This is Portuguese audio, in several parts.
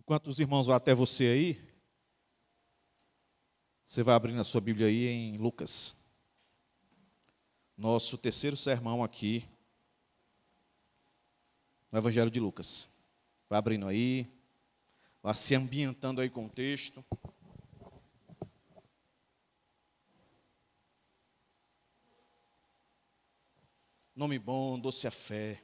Enquanto os irmãos vão até você aí, você vai abrindo a sua Bíblia aí em Lucas. Nosso terceiro sermão aqui no Evangelho de Lucas. Vai abrindo aí, vai se ambientando aí com o texto. Nome bom, doce a fé.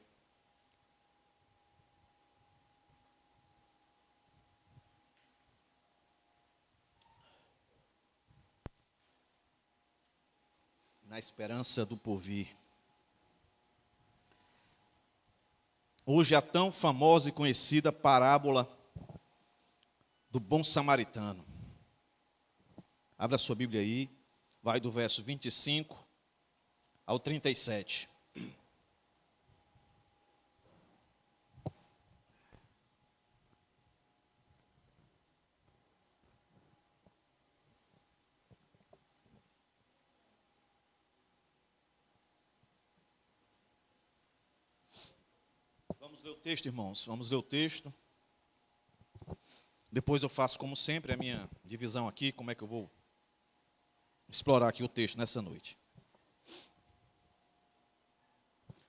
Na esperança do porvir. Hoje a tão famosa e conhecida parábola do bom samaritano. Abra a sua Bíblia aí, vai do verso 25 ao 37. Vamos ler o texto, irmãos. Vamos ler o texto. Depois eu faço, como sempre, a minha divisão aqui, como é que eu vou explorar aqui o texto nessa noite.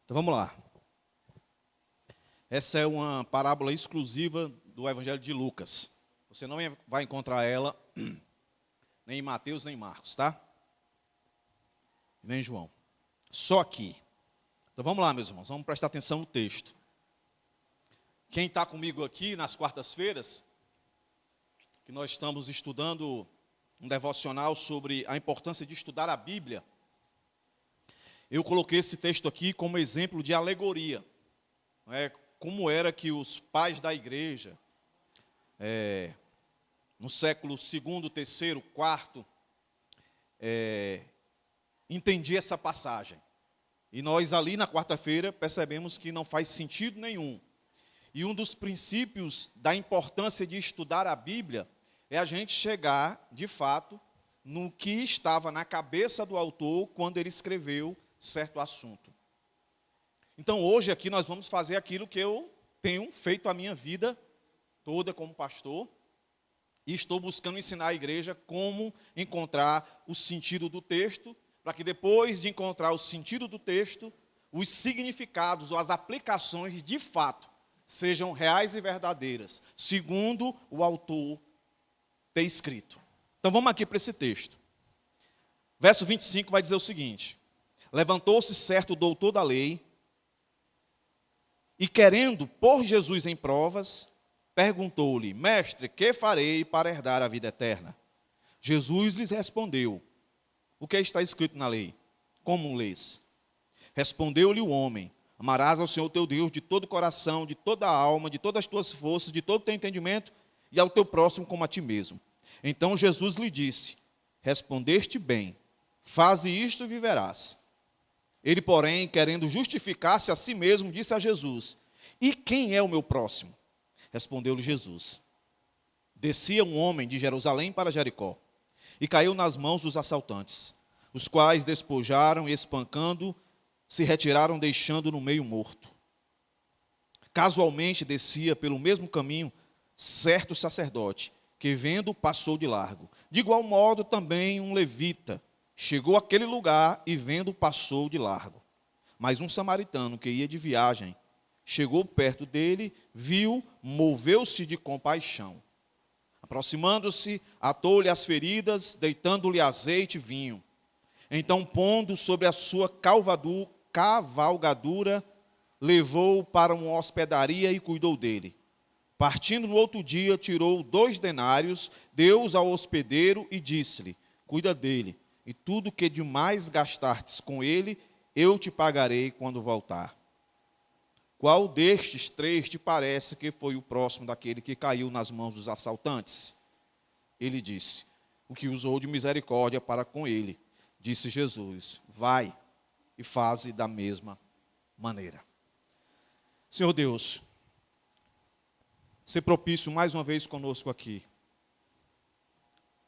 Então vamos lá. Essa é uma parábola exclusiva do Evangelho de Lucas. Você não vai encontrar ela nem em Mateus, nem em Marcos, tá? Nem em João. Só aqui. Então vamos lá, meus irmãos, vamos prestar atenção no texto. Quem está comigo aqui nas quartas-feiras, que nós estamos estudando um devocional sobre a importância de estudar a Bíblia, eu coloquei esse texto aqui como exemplo de alegoria. Como era que os pais da igreja, no século II, III, IV, entendiam essa passagem. E nós ali na quarta-feira percebemos que não faz sentido nenhum. E um dos princípios da importância de estudar a Bíblia é a gente chegar, de fato, no que estava na cabeça do autor quando ele escreveu certo assunto. Então, hoje aqui nós vamos fazer aquilo que eu tenho feito a minha vida toda como pastor, e estou buscando ensinar a igreja como encontrar o sentido do texto, para que depois de encontrar o sentido do texto, os significados ou as aplicações, de fato, sejam reais e verdadeiras, segundo o autor ter escrito. Então vamos aqui para esse texto. Verso 25 vai dizer o seguinte: levantou-se certo doutor da lei, e querendo pôr Jesus em provas, perguntou-lhe: mestre, que farei para herdar a vida eterna? Jesus lhes respondeu: o que está escrito na lei? Como lês? Respondeu-lhe o homem: amarás ao Senhor teu Deus de todo o coração, de toda a alma, de todas as tuas forças, de todo o teu entendimento, e ao teu próximo como a ti mesmo. Então Jesus lhe disse: respondeste bem, faze isto e viverás. Ele, porém, querendo justificar-se a si mesmo, disse a Jesus: e quem é o meu próximo? Respondeu-lhe Jesus: descia um homem de Jerusalém para Jericó, e caiu nas mãos dos assaltantes, os quais despojaram e, espancando, se retiraram, deixando no meio morto. Casualmente descia pelo mesmo caminho certo sacerdote, que vendo passou de largo. De igual modo também um levita chegou àquele lugar e vendo passou de largo. Mas um samaritano que ia de viagem chegou perto dele, viu, moveu-se de compaixão. Aproximando-se, atou-lhe as feridas, deitando-lhe azeite e vinho. Então, pondo sobre a sua cavalgadura, levou-o para uma hospedaria e cuidou dele. Partindo no outro dia, tirou 2 denários, deu-os ao hospedeiro e disse-lhe: cuida dele, e tudo que demais gastastes com ele, eu te pagarei quando voltar. Qual destes 3 te parece que foi o próximo daquele que caiu nas mãos dos assaltantes? Ele disse: o que usou de misericórdia para com ele. Disse Jesus: vai e faze da mesma maneira. Senhor Deus, ser propício mais uma vez conosco aqui.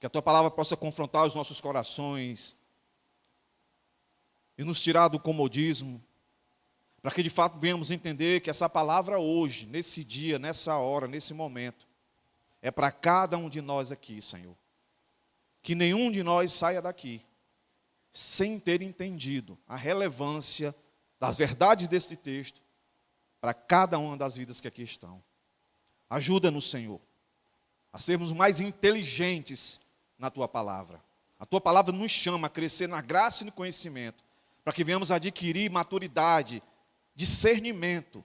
Que a Tua palavra possa confrontar os nossos corações e nos tirar do comodismo, para que de fato venhamos entender que essa palavra hoje, nesse dia, nessa hora, nesse momento, é para cada um de nós aqui, Senhor. Que nenhum de nós saia daqui sem ter entendido a relevância das verdades desse texto para cada uma das vidas que aqui estão. Ajuda-nos, Senhor, a sermos mais inteligentes na Tua palavra. A Tua palavra nos chama a crescer na graça e no conhecimento, para que venhamos adquirir maturidade, discernimento,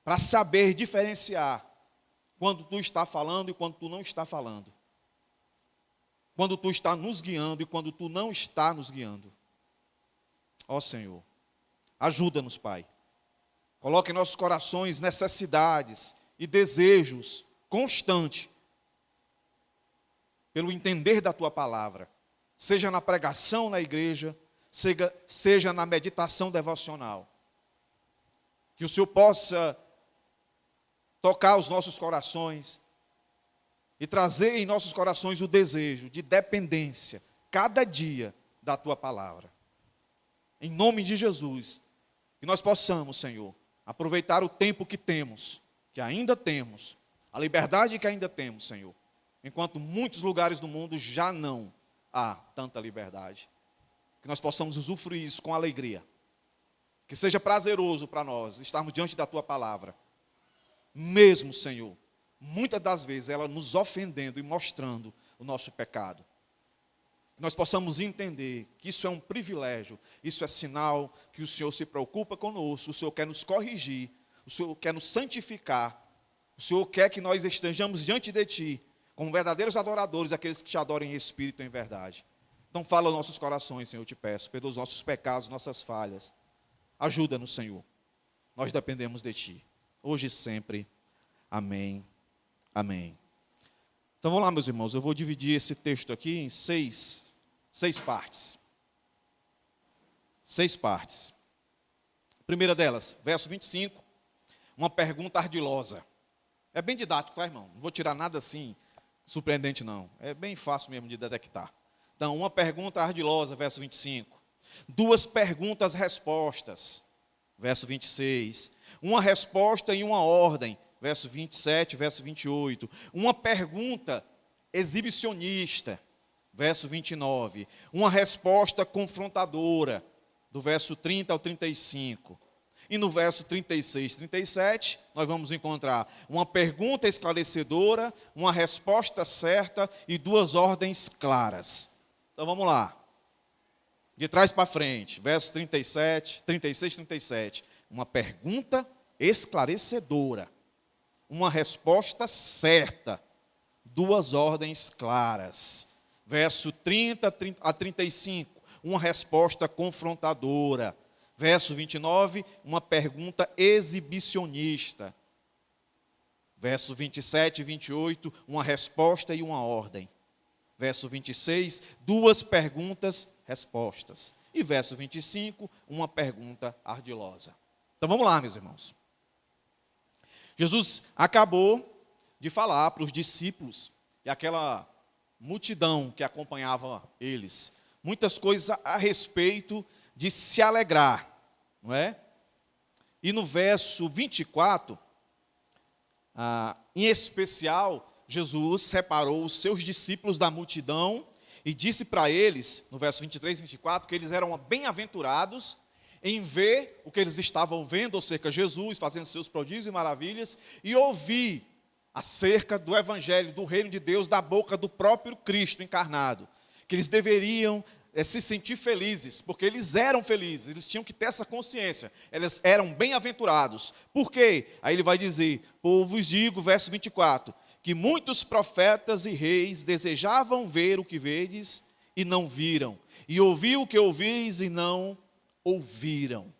para saber diferenciar quando Tu está falando e quando Tu não está falando. Quando Tu está nos guiando e quando Tu não está nos guiando. Ó Senhor, ajuda-nos, Pai. Coloque em nossos corações necessidades e desejos constantes pelo entender da Tua palavra, seja na pregação na igreja, seja na meditação devocional. Que o Senhor possa tocar os nossos corações e trazer em nossos corações o desejo de dependência, cada dia, da Tua palavra. Em nome de Jesus, que nós possamos, Senhor, aproveitar o tempo que temos, que ainda temos, a liberdade que ainda temos, Senhor, enquanto muitos lugares do mundo já não há tanta liberdade. Que nós possamos usufruir isso com alegria. Que seja prazeroso para nós estarmos diante da Tua palavra. Mesmo, Senhor, muitas das vezes ela nos ofendendo e mostrando o nosso pecado. Que nós possamos entender que isso é um privilégio, isso é sinal que o Senhor se preocupa conosco, o Senhor quer nos corrigir, o Senhor quer nos santificar, o Senhor quer que nós estejamos diante de Ti, como verdadeiros adoradores, aqueles que Te adoram em espírito e em verdade. Então fala aos nossos corações, Senhor, eu Te peço, pelos nossos pecados, nossas falhas. Ajuda-nos, Senhor. Nós dependemos de Ti, hoje e sempre. Amém. Amém. Então vamos lá, meus irmãos, eu vou dividir esse texto aqui em seis partes. 6 partes. A primeira delas, verso 25, uma pergunta ardilosa. É bem didático, tá, irmão? Não vou tirar nada assim surpreendente, não. É bem fácil mesmo de detectar. Então, uma pergunta ardilosa, verso 25. 2 perguntas, respostas, verso 26. Uma resposta e uma ordem, verso 27, verso 28. Uma pergunta exibicionista, verso 29. Uma resposta confrontadora, do verso 30 ao 35. E no verso 36, 37, nós vamos encontrar uma pergunta esclarecedora, uma resposta certa e 2 ordens claras. Então vamos lá. De trás para frente, verso 36, 37. Uma pergunta esclarecedora, uma resposta certa, 2 ordens claras. Verso 30 a 35, uma resposta confrontadora. Verso 29, uma pergunta exibicionista. Verso 27 e 28, uma resposta e uma ordem. Verso 26, 2 perguntas, respostas. E verso 25, uma pergunta ardilosa. Então vamos lá, meus irmãos. Jesus acabou de falar para os discípulos e aquela multidão que acompanhava eles, muitas coisas a respeito de se alegrar, não é? E no verso 24, em especial, Jesus separou os seus discípulos da multidão e disse para eles, no verso 23 e 24, que eles eram bem-aventurados em ver o que eles estavam vendo acerca de Jesus, fazendo seus prodígios e maravilhas, e ouvir acerca do evangelho, do reino de Deus, da boca do próprio Cristo encarnado, que eles deveriam se sentir felizes, porque eles eram felizes, eles tinham que ter essa consciência, eles eram bem-aventurados. Por quê? Aí ele vai dizer, pois vos digo, verso 24, que muitos profetas e reis desejavam ver o que vedes e não viram, e ouvir o que ouvis e não ouviram.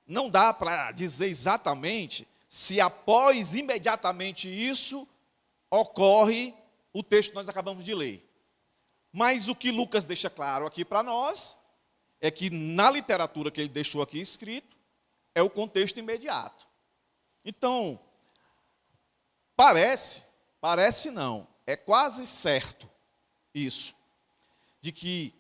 Não dá para dizer exatamente se após imediatamente isso ocorre o texto que nós acabamos de ler. Mas o que Lucas deixa claro aqui para nós é que na literatura que ele deixou aqui escrito é o contexto imediato. Então, parece não, é quase certo isso, de que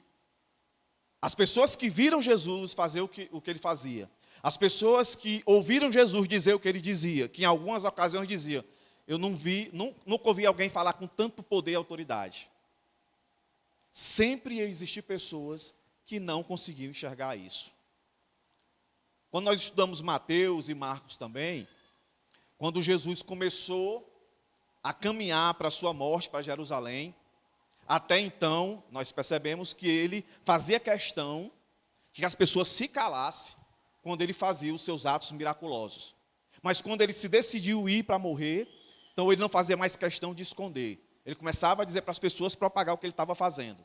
As pessoas que viram Jesus fazer o que ele fazia, as pessoas que ouviram Jesus dizer o que ele dizia, que em algumas ocasiões dizia, eu nunca ouvi alguém falar com tanto poder e autoridade. Sempre ia existir pessoas que não conseguiam enxergar isso. Quando nós estudamos Mateus e Marcos também, quando Jesus começou a caminhar para a sua morte, para Jerusalém, até então, nós percebemos que ele fazia questão que as pessoas se calassem quando ele fazia os seus atos miraculosos. Mas quando ele se decidiu ir para morrer, então ele não fazia mais questão de esconder. Ele começava a dizer para as pessoas propagar o que ele estava fazendo.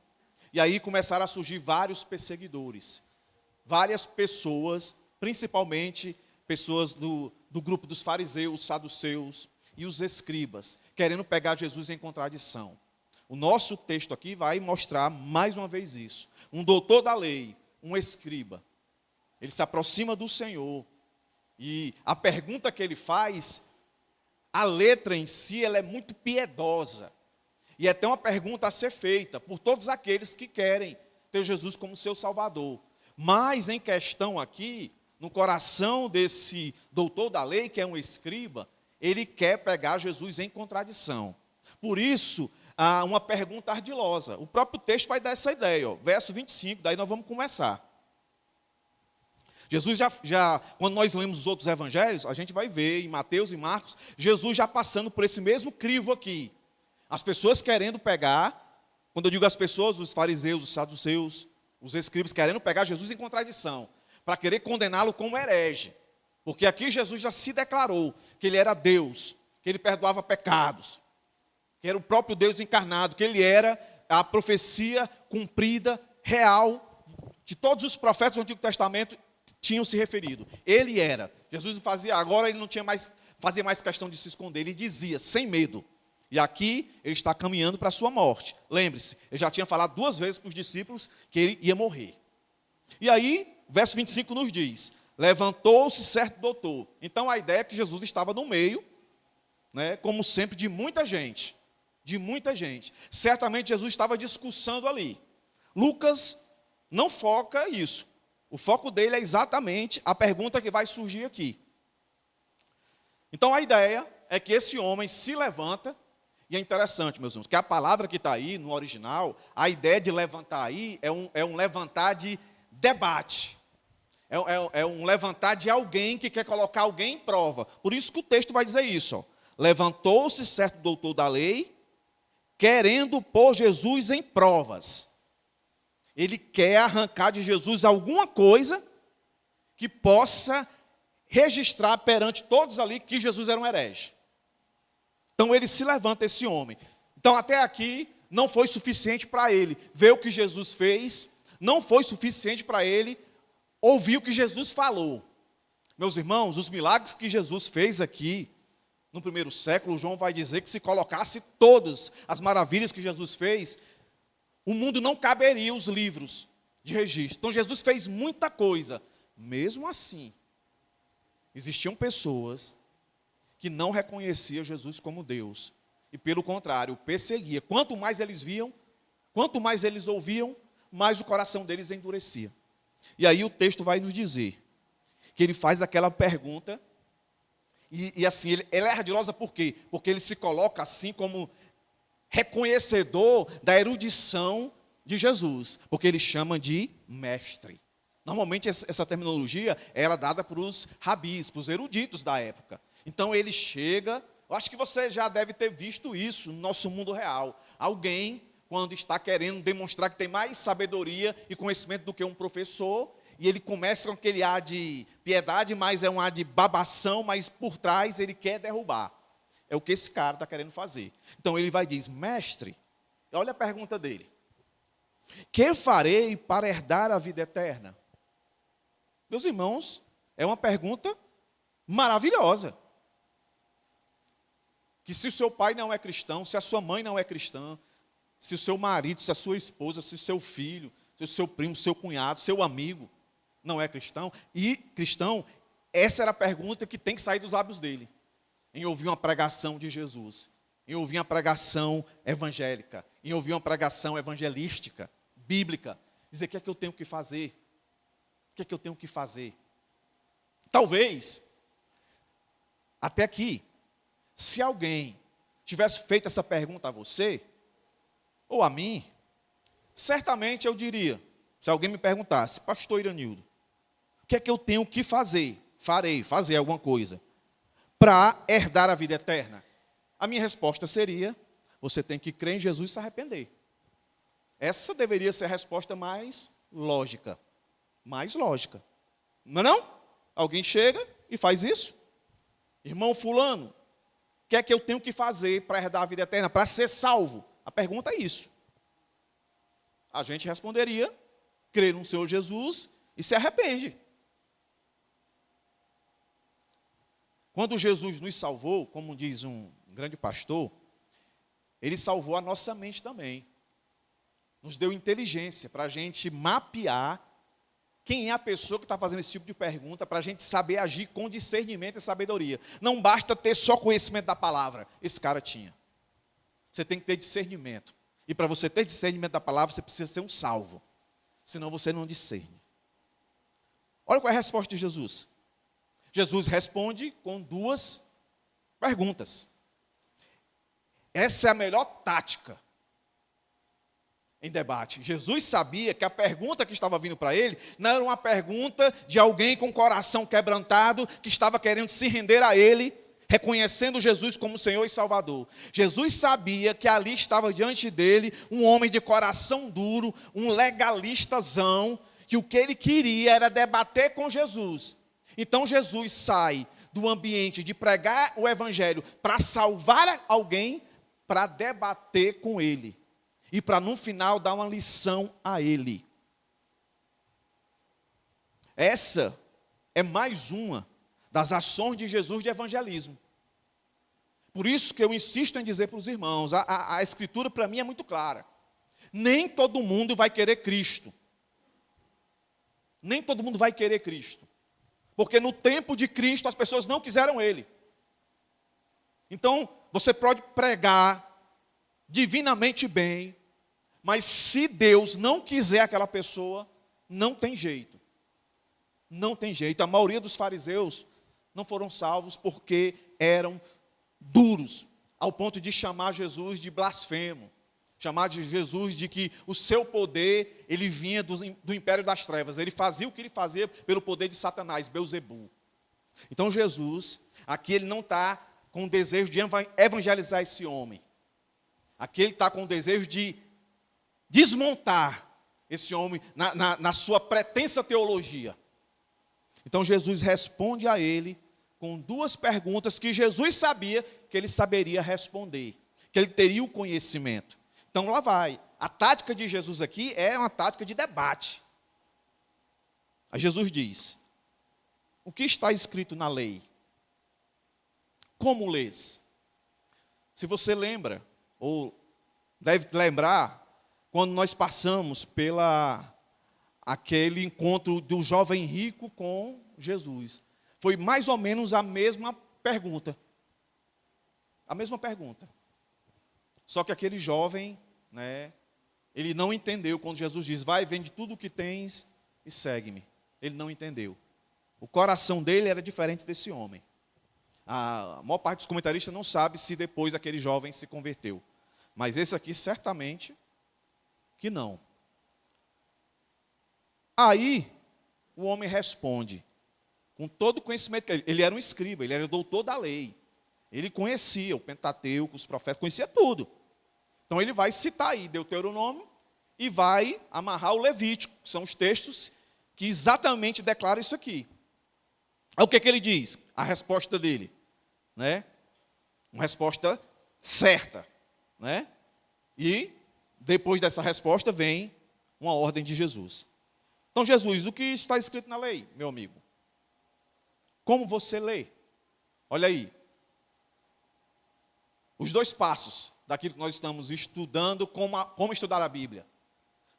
E aí começaram a surgir vários perseguidores. Várias pessoas, principalmente pessoas do grupo dos fariseus, saduceus e os escribas, querendo pegar Jesus em contradição. O nosso texto aqui vai mostrar mais uma vez isso. Um doutor da lei, um escriba, ele se aproxima do Senhor e a pergunta que ele faz, a letra em si, ela é muito piedosa. E é até uma pergunta a ser feita por todos aqueles que querem ter Jesus como seu Salvador. Mas em questão aqui, no coração desse doutor da lei, que é um escriba, ele quer pegar Jesus em contradição. Por isso, há uma pergunta ardilosa. O próprio texto vai dar essa ideia, ó, verso 25, daí nós vamos começar. Jesus quando nós lemos os outros evangelhos, a gente vai ver em Mateus e Marcos, Jesus já passando por esse mesmo crivo aqui. As pessoas querendo pegar, quando eu digo as pessoas, os fariseus, os saduceus, os escribas, querendo pegar Jesus em contradição, para querer condená-lo como herege. Porque aqui Jesus já se declarou que ele era Deus, que ele perdoava pecados, que era o próprio Deus encarnado, que ele era a profecia cumprida, real, que todos os profetas do Antigo Testamento tinham se referido. Ele era. Jesus não fazia, agora ele não fazia mais questão de se esconder, ele dizia, sem medo. E aqui ele está caminhando para a sua morte. Lembre-se, ele já tinha falado 2 vezes para os discípulos que ele ia morrer. E aí, verso 25 nos diz, levantou-se certo doutor. Então a ideia é que Jesus estava no meio, né, como sempre, de muita gente. De muita gente. Certamente Jesus estava discursando ali. Lucas não foca isso. O foco dele é exatamente a pergunta que vai surgir aqui. Então a ideia é que esse homem se levanta, e é interessante, meus irmãos, que a palavra que está aí no original, a ideia de levantar aí é um levantar de debate. É um levantar de alguém que quer colocar alguém em prova. Por isso que o texto vai dizer isso. Ó. Levantou-se certo doutor da lei, querendo pôr Jesus em provas. Ele quer arrancar de Jesus alguma coisa que possa registrar perante todos ali que Jesus era um herege. Então ele se levanta, esse homem. Então até aqui não foi suficiente para ele ver o que Jesus fez, não foi suficiente para ele ouvir o que Jesus falou. Meus irmãos, os milagres que Jesus fez aqui, no primeiro século, João vai dizer que se colocasse todas as maravilhas que Jesus fez, o mundo não caberia os livros de registro. Então Jesus fez muita coisa. Mesmo assim, existiam pessoas que não reconheciam Jesus como Deus. E pelo contrário, perseguia. Quanto mais eles viam, quanto mais eles ouviam, mais o coração deles endurecia. E aí o texto vai nos dizer que ele faz aquela pergunta, e assim, ele é ardilosa por quê? Porque ele se coloca assim como reconhecedor da erudição de Jesus, porque ele chama de mestre. Normalmente essa terminologia era dada para os rabis, para os eruditos da época. Então ele chega, eu acho que você já deve ter visto isso no nosso mundo real. Alguém, quando está querendo demonstrar que tem mais sabedoria e conhecimento do que um professor, e ele começa com aquele ar de piedade, mas é um ar de babação, mas por trás ele quer derrubar. É o que esse cara está querendo fazer. Então ele vai e diz, mestre, olha a pergunta dele. Que farei para herdar a vida eterna? Meus irmãos, é uma pergunta maravilhosa. Que se o seu pai não é cristão, se a sua mãe não é cristã, se o seu marido, se a sua esposa, se o seu filho, se o seu primo, seu cunhado, seu amigo não é cristão, essa era a pergunta que tem que sair dos lábios dele, em ouvir uma pregação de Jesus, em ouvir uma pregação evangélica, em ouvir uma pregação evangelística, bíblica, dizer o que é que eu tenho que fazer. O que é que eu tenho que fazer? Talvez, até aqui, se alguém tivesse feito essa pergunta a você, ou a mim, certamente eu diria, se alguém me perguntasse, pastor Iranildo, o que é que eu tenho que fazer? Fazer alguma coisa, para herdar a vida eterna. A minha resposta seria, você tem que crer em Jesus e se arrepender. Essa deveria ser a resposta mais lógica. Mais lógica. Não é não? Alguém chega e faz isso? Irmão fulano, o que é que eu tenho que fazer para herdar a vida eterna, para ser salvo? A pergunta é isso. A gente responderia, crer no Senhor Jesus e se arrepende. Quando Jesus nos salvou, como diz um grande pastor, ele salvou a nossa mente também. Nos deu inteligência para a gente mapear quem é a pessoa que está fazendo esse tipo de pergunta, para a gente saber agir com discernimento e sabedoria. Não basta ter só conhecimento da palavra. Esse cara tinha. Você tem que ter discernimento. E para você ter discernimento da palavra, você precisa ser um salvo. Senão você não discerne. Olha qual é a resposta de Jesus. Jesus responde com duas perguntas. Essa é a melhor tática em debate. Jesus sabia que a pergunta que estava vindo para ele não era uma pergunta de alguém com o coração quebrantado, que estava querendo se render a ele, reconhecendo Jesus como Senhor e Salvador. Jesus sabia que ali estava diante dele um homem de coração duro, um legalistazão, que o que ele queria era debater com Jesus. Então Jesus sai do ambiente de pregar o evangelho para salvar alguém, para debater com ele. E para no final dar uma lição a ele. Essa é mais uma das ações de Jesus de evangelismo. Por isso que eu insisto em dizer para os irmãos, a Escritura para mim é muito clara. Nem todo mundo vai querer Cristo. Nem todo mundo vai querer Cristo. Porque no tempo de Cristo as pessoas não quiseram Ele. Então, você pode pregar divinamente bem, mas se Deus não quiser aquela pessoa, não tem jeito. Não tem jeito. A maioria dos fariseus não foram salvos porque eram duros, ao ponto de chamar Jesus de blasfemo. Chamar de Jesus de que o seu poder, ele vinha do império das trevas. Ele fazia o que ele fazia pelo poder de Satanás, Belzebu. Então Jesus, aqui ele não está com o desejo de evangelizar esse homem. Aqui ele está com o desejo de desmontar esse homem na sua pretensa teologia. Então Jesus responde a ele com duas perguntas que Jesus sabia que ele saberia responder, que ele teria o conhecimento. Então lá vai. A tática de Jesus aqui é uma tática de debate. Aí Jesus diz: o que está escrito na lei? Como lês? Se você lembra, ou deve lembrar, quando nós passamos aquele encontro do jovem rico com Jesus. Foi mais ou menos a mesma pergunta. A mesma pergunta. Só que aquele jovem, ele não entendeu quando Jesus diz, vai, vende tudo o que tens e segue-me. Ele não entendeu. O coração dele era diferente desse homem. A maior parte dos comentaristas não sabe se depois aquele jovem se converteu. Mas esse aqui certamente que não. Aí, o homem responde, com todo o conhecimento que ele era um escriba, ele era doutor da lei. Ele conhecia o Pentateuco, os profetas, conhecia tudo. Então ele vai citar aí Deuteronômio e vai amarrar o Levítico, que são os textos que exatamente declaram isso aqui. Aí o que ele diz? A resposta dele, uma resposta certa, E depois dessa resposta vem uma ordem de Jesus. Então Jesus, o que está escrito na lei, meu amigo? Como você lê? Olha aí. Os dois passos daquilo que nós estamos estudando, como estudar a Bíblia.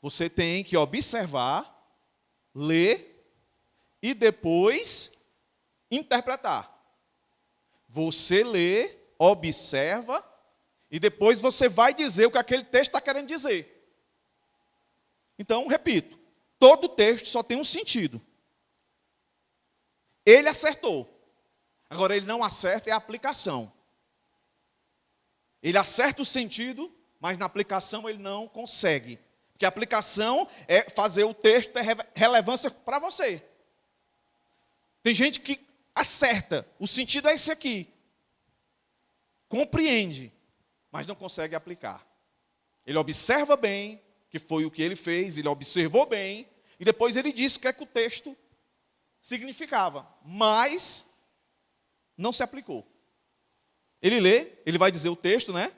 Você tem que observar, ler e depois interpretar. Você lê, observa e depois você vai dizer o que aquele texto está querendo dizer. Então, repito, todo texto só tem um sentido. Ele acertou. Agora, ele não acerta é a aplicação. Ele acerta o sentido, mas na aplicação ele não consegue. Porque a aplicação é fazer o texto ter relevância para você. Tem gente que acerta, o sentido é esse aqui. Compreende, mas não consegue aplicar. Ele observa bem, que foi o que ele fez, ele observou bem, e depois ele disse o que é que o texto significava, mas não se aplicou. Ele lê, ele vai dizer o texto, né?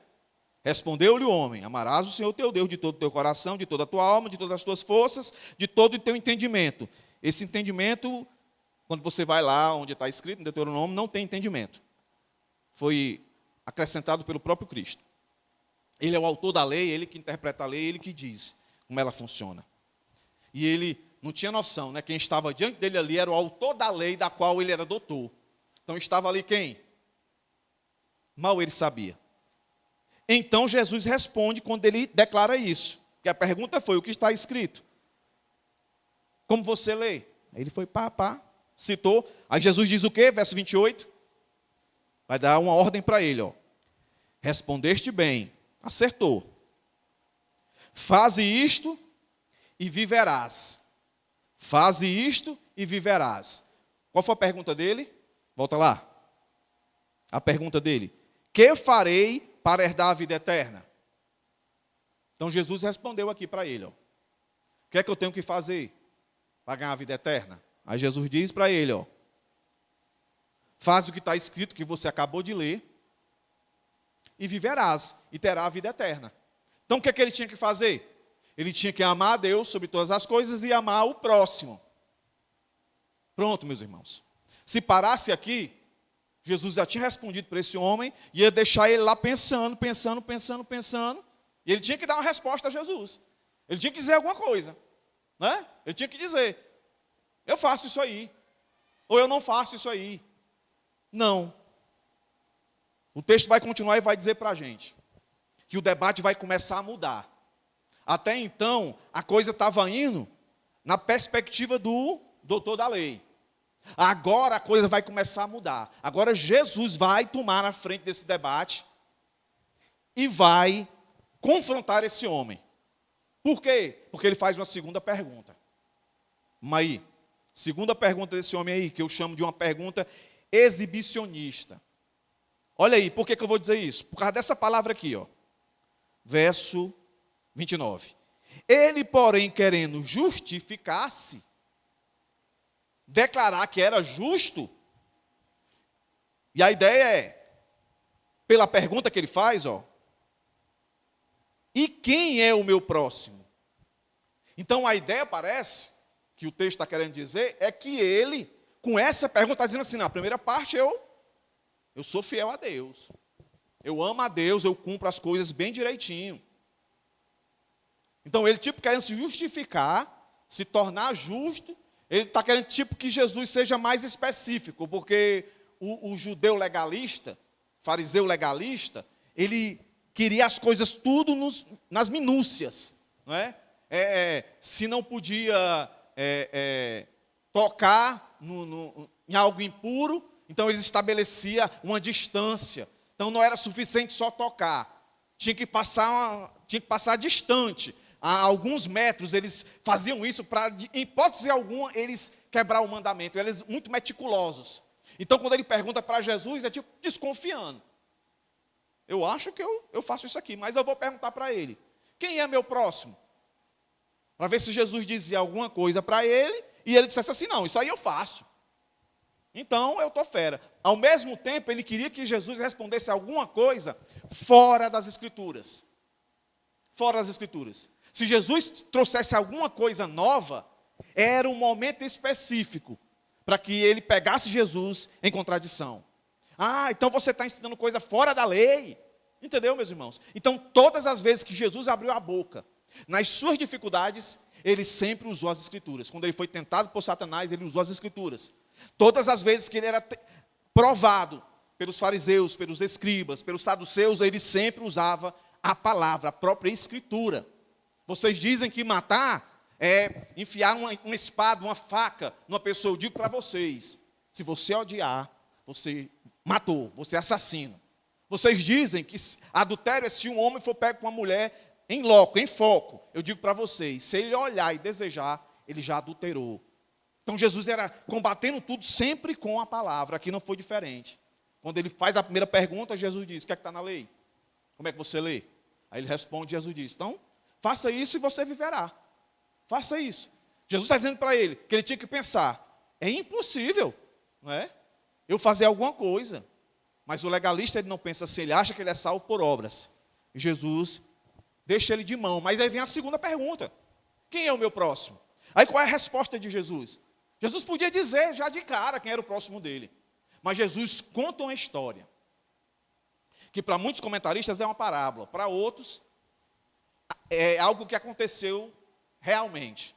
Respondeu-lhe o homem: amarás o Senhor teu Deus de todo o teu coração, de toda a tua alma, de todas as tuas forças, de todo o teu entendimento. Esse entendimento, quando você vai lá onde está escrito no Deuteronômio, não tem entendimento. Foi acrescentado pelo próprio Cristo. Ele é o autor da lei, ele que interpreta a lei, ele que diz como ela funciona. E ele não tinha noção, né? Quem estava diante dele ali era o autor da lei, da qual ele era doutor. Então estava ali quem? Mal ele sabia. Então Jesus responde quando ele declara isso. Que a pergunta foi: o que está escrito? Como você lê? Aí ele foi citou. Aí Jesus diz o quê? Verso 28. Vai dar uma ordem para ele, ó. Respondeste bem, acertou. Faze isto e viverás. Faze isto e viverás. Qual foi a pergunta dele? Volta lá. A pergunta dele: que farei para herdar a vida eterna? Então Jesus respondeu aqui para ele, ó. O que é que eu tenho que fazer para ganhar a vida eterna? Aí Jesus diz para ele, ó: faz o que está escrito, que você acabou de ler, e viverás, e terá a vida eterna. Então o que é que ele tinha que fazer? Ele tinha que amar a Deus sobre todas as coisas e amar o próximo. Pronto, meus irmãos. Se parasse aqui, Jesus já tinha respondido para esse homem, ia deixar ele lá pensando, e ele tinha que dar uma resposta a Jesus. Ele tinha que dizer alguma coisa, né? Ele tinha que dizer: eu faço isso aí, ou eu não faço isso aí. Não. O texto vai continuar e vai dizer para a gente que o debate vai começar a mudar. Até então, a coisa estava indo na perspectiva do doutor da lei. Agora a coisa vai começar a mudar. Agora Jesus vai tomar a frente desse debate e vai confrontar esse homem. Por quê? Porque ele faz uma segunda pergunta. Mas aí, segunda pergunta desse homem aí, que eu chamo de uma pergunta exibicionista. Olha aí, por que eu vou dizer isso? Por causa dessa palavra aqui, ó. Verso 29. Ele, porém, querendo justificar-se, declarar que era justo, e a ideia é, pela pergunta que ele faz, ó: e quem é o meu próximo? Então a ideia parece, que o texto está querendo dizer, é que ele, com essa pergunta, está dizendo assim: na primeira parte eu sou fiel a Deus, eu amo a Deus, eu cumpro as coisas bem direitinho. Então ele querendo se justificar, se tornar justo. Ele está querendo que Jesus seja mais específico, porque o judeu legalista, fariseu legalista, ele queria as coisas tudo nas minúcias, não é? Se não podia tocar em algo impuro, então eles estabeleciam uma distância. Então não era suficiente só tocar, tinha que passar distante. A alguns metros eles faziam isso para, em hipótese alguma, eles quebrar o mandamento. Eles muito meticulosos. Então, quando ele pergunta para Jesus, é tipo desconfiando. Eu acho que eu faço isso aqui, mas eu vou perguntar para ele: quem é meu próximo? Para ver se Jesus dizia alguma coisa para ele, e ele dissesse assim: não, isso aí eu faço. Então, eu estou fera. Ao mesmo tempo, ele queria que Jesus respondesse alguma coisa fora das Escrituras. Fora das Escrituras. Se Jesus trouxesse alguma coisa nova, era um momento específico para que ele pegasse Jesus em contradição. Ah, então você está ensinando coisa fora da lei. Entendeu, meus irmãos? Então, todas as vezes que Jesus abriu a boca, nas suas dificuldades, ele sempre usou as Escrituras. Quando ele foi tentado por Satanás, ele usou as Escrituras. Todas as vezes que ele era provado pelos fariseus, pelos escribas, pelos saduceus, ele sempre usava a palavra, a própria Escritura. Vocês dizem que matar enfiar uma espada, uma faca numa pessoa. Eu digo para vocês, se você odiar, você matou, você é assassino. Vocês dizem que adultério é se um homem for pego com uma mulher em loco, em foco. Eu digo para vocês, se ele olhar e desejar, ele já adulterou. Então Jesus era combatendo tudo sempre com a palavra. Aqui não foi diferente. Quando ele faz a primeira pergunta, Jesus diz: o que é que está na lei? Como é que você lê? Aí ele responde, Jesus diz: então, faça isso e você viverá. Faça isso. Jesus está dizendo para ele que ele tinha que pensar: é impossível, não é? Eu fazer alguma coisa. Mas o legalista, ele não pensa assim, ele acha que ele é salvo por obras. E Jesus deixa ele de mão. Mas aí vem a segunda pergunta: quem é o meu próximo? Aí qual é a resposta de Jesus? Jesus podia dizer já de cara quem era o próximo dele. Mas Jesus conta uma história, que para muitos comentaristas é uma parábola, para outros é algo que aconteceu realmente.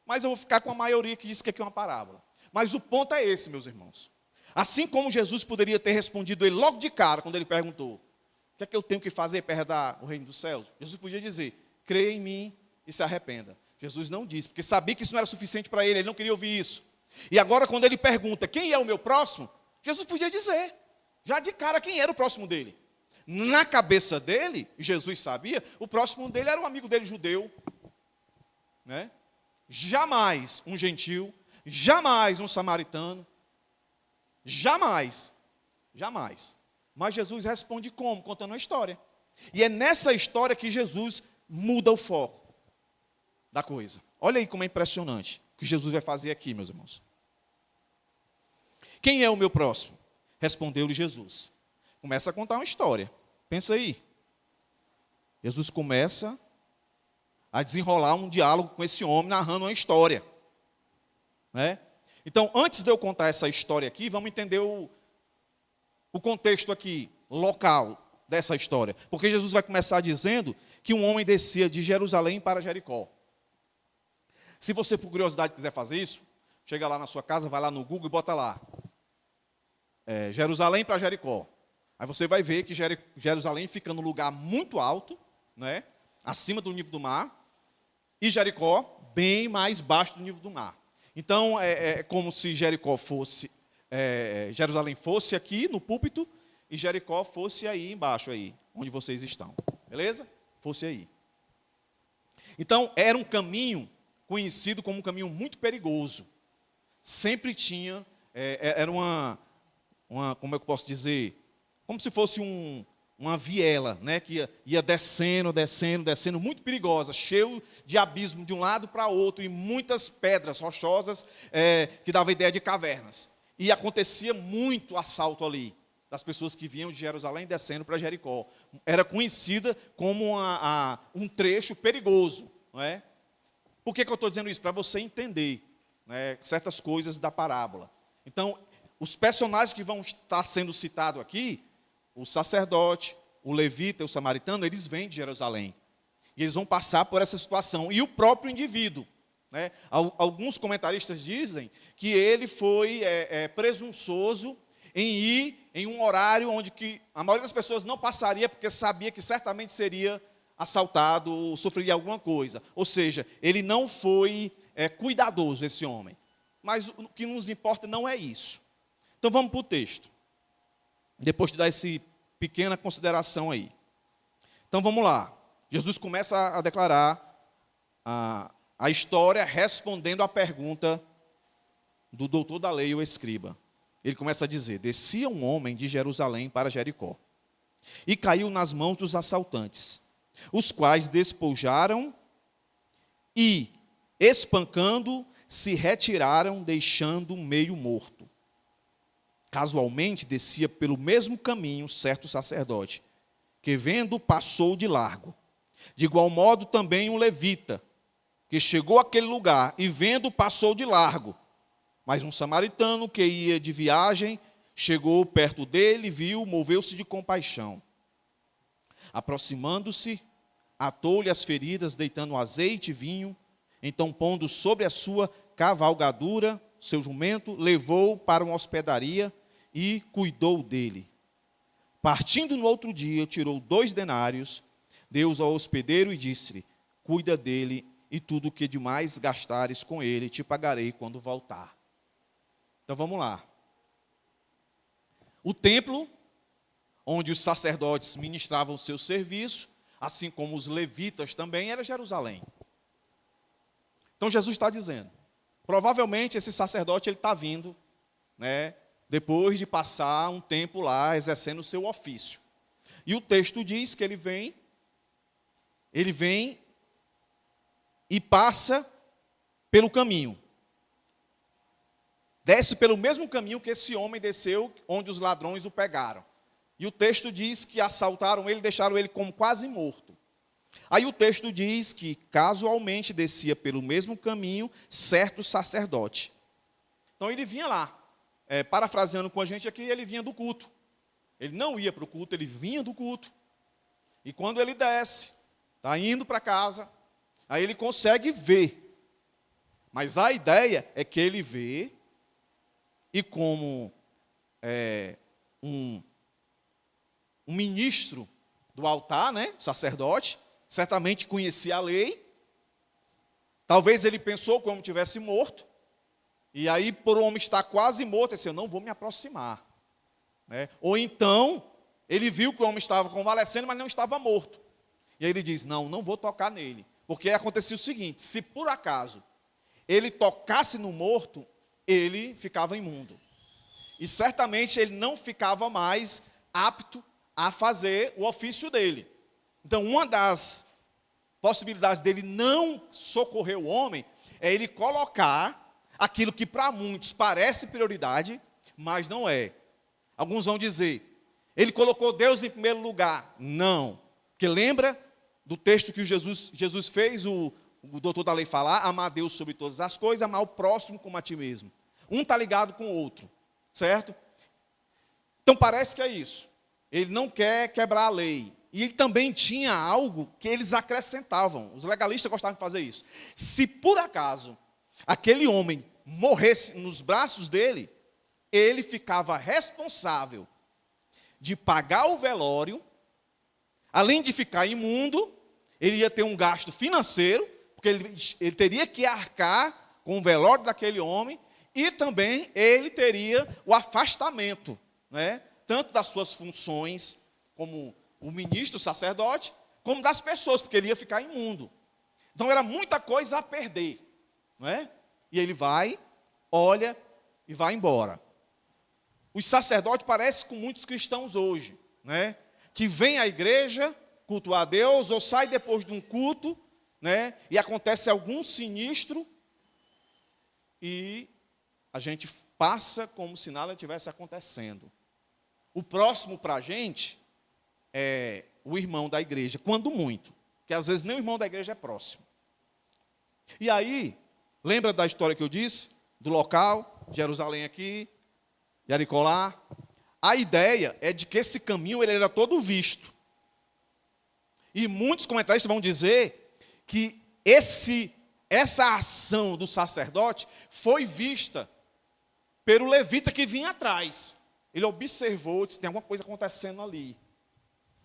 Mas eu vou ficar com a maioria que diz que aqui é uma parábola. Mas o ponto é esse, meus irmãos. Assim como Jesus poderia ter respondido ele logo de cara, quando ele perguntou: o que é que eu tenho que fazer para herdar o reino dos céus? Jesus podia dizer: creia em mim e se arrependa. Jesus não disse, porque sabia que isso não era suficiente para ele não queria ouvir isso. E agora, quando ele pergunta: quem é o meu próximo? Jesus podia dizer, já de cara, quem era o próximo dele. Na cabeça dele, Jesus sabia, o próximo dele era um amigo dele judeu, né? Jamais um gentil, jamais um samaritano, jamais, jamais. Mas Jesus responde como? Contando uma história. E é nessa história que Jesus muda o foco da coisa. Olha aí como é impressionante o que Jesus vai fazer aqui, meus irmãos. Quem é o meu próximo? Respondeu-lhe Jesus. Começa a contar uma história. Pensa aí. Jesus começa a desenrolar um diálogo com esse homem, narrando uma história, né? Então, antes de eu contar essa história aqui, vamos entender o contexto aqui, local dessa história. Porque Jesus vai começar dizendo que um homem descia de Jerusalém para Jericó. Se você, por curiosidade, quiser fazer isso, chega lá na sua casa, vai lá no Google e bota lá: Jerusalém para Jericó. Aí você vai ver que Jerusalém fica num lugar muito alto, né, acima do nível do mar, e Jericó bem mais baixo do nível do mar. Então, é como se Jericó fosse, Jerusalém fosse aqui no púlpito, e Jericó fosse aí embaixo, aí, onde vocês estão. Beleza? Fosse aí. Então, era um caminho conhecido como um caminho muito perigoso. Sempre tinha, era uma, como é que eu posso dizer, como se fosse uma viela, né, que ia descendo, descendo, descendo, muito perigosa, cheio de abismo de um lado para outro, e muitas pedras rochosas, que dava ideia de cavernas. E acontecia muito assalto ali, das pessoas que vinham de Jerusalém descendo para Jericó. Era conhecida como um trecho perigoso, não é? Por que eu estou dizendo isso? Para você entender, né, certas coisas da parábola. Então, os personagens que vão estar sendo citados aqui, o sacerdote, o levita e o samaritano, eles vêm de Jerusalém. E eles vão passar por essa situação. E o próprio indivíduo, né? Alguns comentaristas dizem que ele foi presunçoso em ir em um horário onde que a maioria das pessoas não passaria, porque sabia que certamente seria assaltado ou sofreria alguma coisa. Ou seja, ele não foi cuidadoso, esse homem. Mas o que nos importa não é isso. Então vamos para o texto. Depois de dar essa pequena consideração aí. Então vamos lá. Jesus começa a declarar a história respondendo à pergunta do doutor da lei, o escriba. Ele começa a dizer: descia um homem de Jerusalém para Jericó e caiu nas mãos dos assaltantes, os quais despojaram e, espancando, se retiraram, deixando meio morto. Casualmente descia pelo mesmo caminho certo sacerdote, que vendo passou de largo. De igual modo também um levita, que chegou àquele lugar e vendo passou de largo. Mas um samaritano que ia de viagem, chegou perto dele, viu, moveu-se de compaixão. Aproximando-se, atou-lhe as feridas, deitando azeite e vinho, então pondo sobre a sua cavalgadura, seu jumento, levou-o para uma hospedaria e cuidou dele. Partindo no outro dia, tirou 2 denários, deu-os ao hospedeiro e disse-lhe: cuida dele, e tudo o que demais gastares com ele, te pagarei quando voltar. Então vamos lá. O templo, onde os sacerdotes ministravam o seu serviço, assim como os levitas também, era Jerusalém. Então Jesus está dizendo, provavelmente esse sacerdote ele está vindo, né, depois de passar um tempo lá exercendo o seu ofício. E o texto diz que ele vem e passa pelo caminho. Desce pelo mesmo caminho que esse homem desceu, onde os ladrões o pegaram. E o texto diz que assaltaram ele, deixaram ele como quase morto. Aí o texto diz que casualmente descia pelo mesmo caminho certo sacerdote. Então ele vinha lá, parafraseando com a gente aqui, ele vinha do culto. Ele não ia para o culto, ele vinha do culto. E quando ele desce, está indo para casa, aí ele consegue ver. Mas a ideia é que ele vê, e como um ministro do altar, né, sacerdote, certamente conhecia a lei. Talvez ele pensou que o homem tivesse morto. E aí, por o homem estar quase morto, ele disse, eu não vou me aproximar. Né? Ou então, ele viu que o homem estava convalescendo, mas não estava morto. E aí ele diz, não vou tocar nele. Porque acontecia o seguinte, se por acaso ele tocasse no morto, ele ficava imundo. E certamente ele não ficava mais apto a fazer o ofício dele. Então, uma das possibilidades dele não socorrer o homem é ele colocar aquilo que para muitos parece prioridade, mas não é. Alguns vão dizer, ele colocou Deus em primeiro lugar. Não. Porque lembra do texto que Jesus fez, o doutor da lei falar, amar a Deus sobre todas as coisas, amar o próximo como a ti mesmo. Um está ligado com o outro, certo? Então parece que é isso. Ele não quer quebrar a lei. E ele também tinha algo que eles acrescentavam. Os legalistas gostavam de fazer isso. Se por acaso aquele homem morresse nos braços dele, ele ficava responsável de pagar o velório, além de ficar imundo, ele ia ter um gasto financeiro, porque ele teria que arcar com o velório daquele homem, e também ele teria o afastamento, né, tanto das suas funções como o ministro, o sacerdote, como das pessoas, porque ele ia ficar imundo. Então era muita coisa a perder, não é? E ele vai, olha e vai embora. Os sacerdotes parecem com muitos cristãos hoje, né? Que vêm à igreja, cultuar a Deus, ou sai depois de um culto, né? E acontece algum sinistro, e a gente passa como se nada estivesse acontecendo. O próximo para a gente é o irmão da igreja, quando muito, que às vezes nem o irmão da igreja é próximo. E aí, lembra da história que eu disse? Do local, Jerusalém aqui, Jericó lá. A ideia é de que esse caminho ele era todo visto. E muitos comentaristas vão dizer que essa ação do sacerdote foi vista pelo levita que vinha atrás. Ele observou, disse, tem alguma coisa acontecendo ali.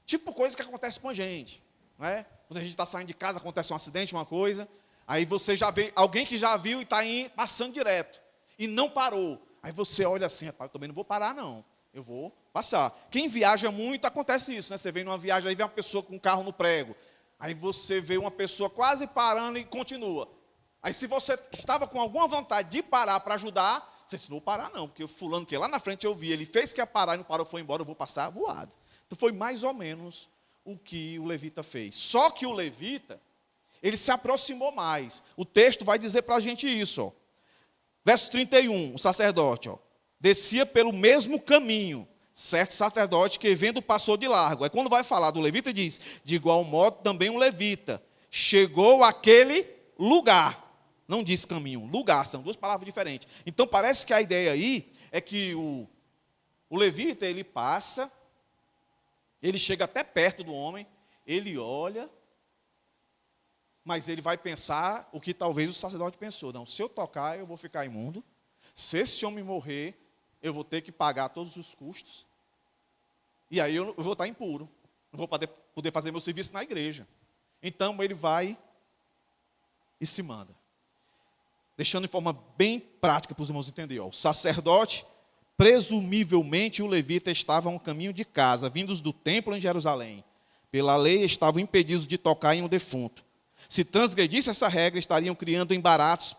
Tipo coisa que acontece com a gente, não é? Quando a gente está saindo de casa, acontece um acidente, uma coisa, aí você já vê, alguém que já viu e está passando direto, e não parou. Aí você olha assim, eu também não vou parar não, eu vou passar. Quem viaja muito, acontece isso, né? Você vem numa viagem, aí vê uma pessoa com um carro no prego, aí você vê uma pessoa quase parando e continua. Aí se você estava com alguma vontade de parar para ajudar, você disse, não vou parar não, porque o fulano que lá na frente eu vi, ele fez que ia parar e não parou, foi embora, eu vou passar voado. Então foi mais ou menos o que o levita fez. Só que o levita, ele se aproximou mais. O texto vai dizer para a gente isso. Ó. Verso 31, o sacerdote, ó, descia pelo mesmo caminho, certo sacerdote que vendo passou de largo. Aí quando vai falar do levita, diz, de igual modo também um levita chegou àquele lugar. Não diz caminho, lugar, são duas palavras diferentes. Então parece que a ideia aí é que o levita, ele passa, ele chega até perto do homem, ele olha, mas ele vai pensar o que talvez o sacerdote pensou. Não, se eu tocar, eu vou ficar imundo. Se esse homem morrer, eu vou ter que pagar todos os custos. E aí eu vou estar impuro. Não vou poder fazer meu serviço na igreja. Então ele vai e se manda. Deixando de forma bem prática para os irmãos entenderem. O sacerdote, presumivelmente o levita, estavam a caminho de casa, vindos do templo em Jerusalém. Pela lei, estavam impedidos de tocar em um defunto. Se transgredisse essa regra, estariam criando embaraços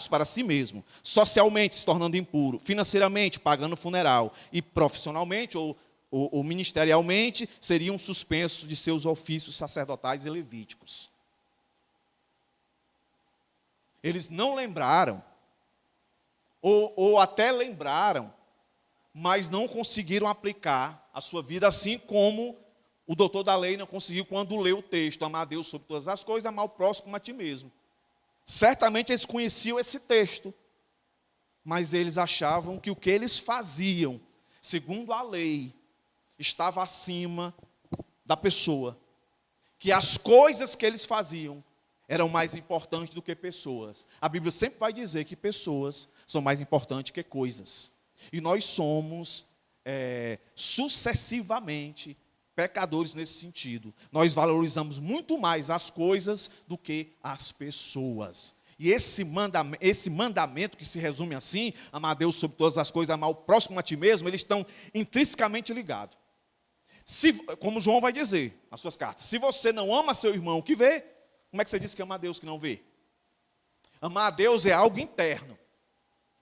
para si mesmo, socialmente se tornando impuro, financeiramente pagando funeral e profissionalmente ou ministerialmente seriam suspensos de seus ofícios sacerdotais e levíticos. Eles não lembraram, ou até lembraram, mas não conseguiram aplicar a sua vida, assim como o doutor da lei não conseguiu quando leu o texto, amar a Deus sobre todas as coisas, amar o próximo como a ti mesmo. Certamente eles conheciam esse texto, mas eles achavam que o que eles faziam, segundo a lei, estava acima da pessoa. Que as coisas que eles faziam eram mais importantes do que pessoas. A Bíblia sempre vai dizer que pessoas são mais importantes que coisas. E nós somos sucessivamente pecadores nesse sentido. Nós valorizamos muito mais as coisas do que as pessoas. E esse mandamento que se resume assim, amar a Deus sobre todas as coisas, amar o próximo a ti mesmo, eles estão intrinsecamente ligados. Como João vai dizer nas suas cartas, se você não ama seu irmão que vê, como é que você diz que ama a Deus que não vê? Amar a Deus é algo interno.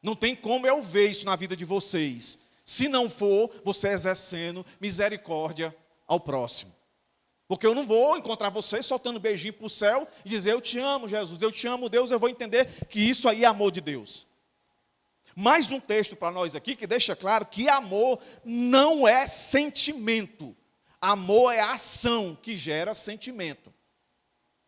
Não tem como eu ver isso na vida de vocês, se não for você exercendo misericórdia ao próximo. Porque eu não vou encontrar vocês soltando beijinho para o céu e dizer, eu te amo, Jesus, eu te amo, Deus, eu vou entender que isso aí é amor de Deus. Mais um texto para nós aqui que deixa claro que amor não é sentimento. Amor é ação que gera sentimento.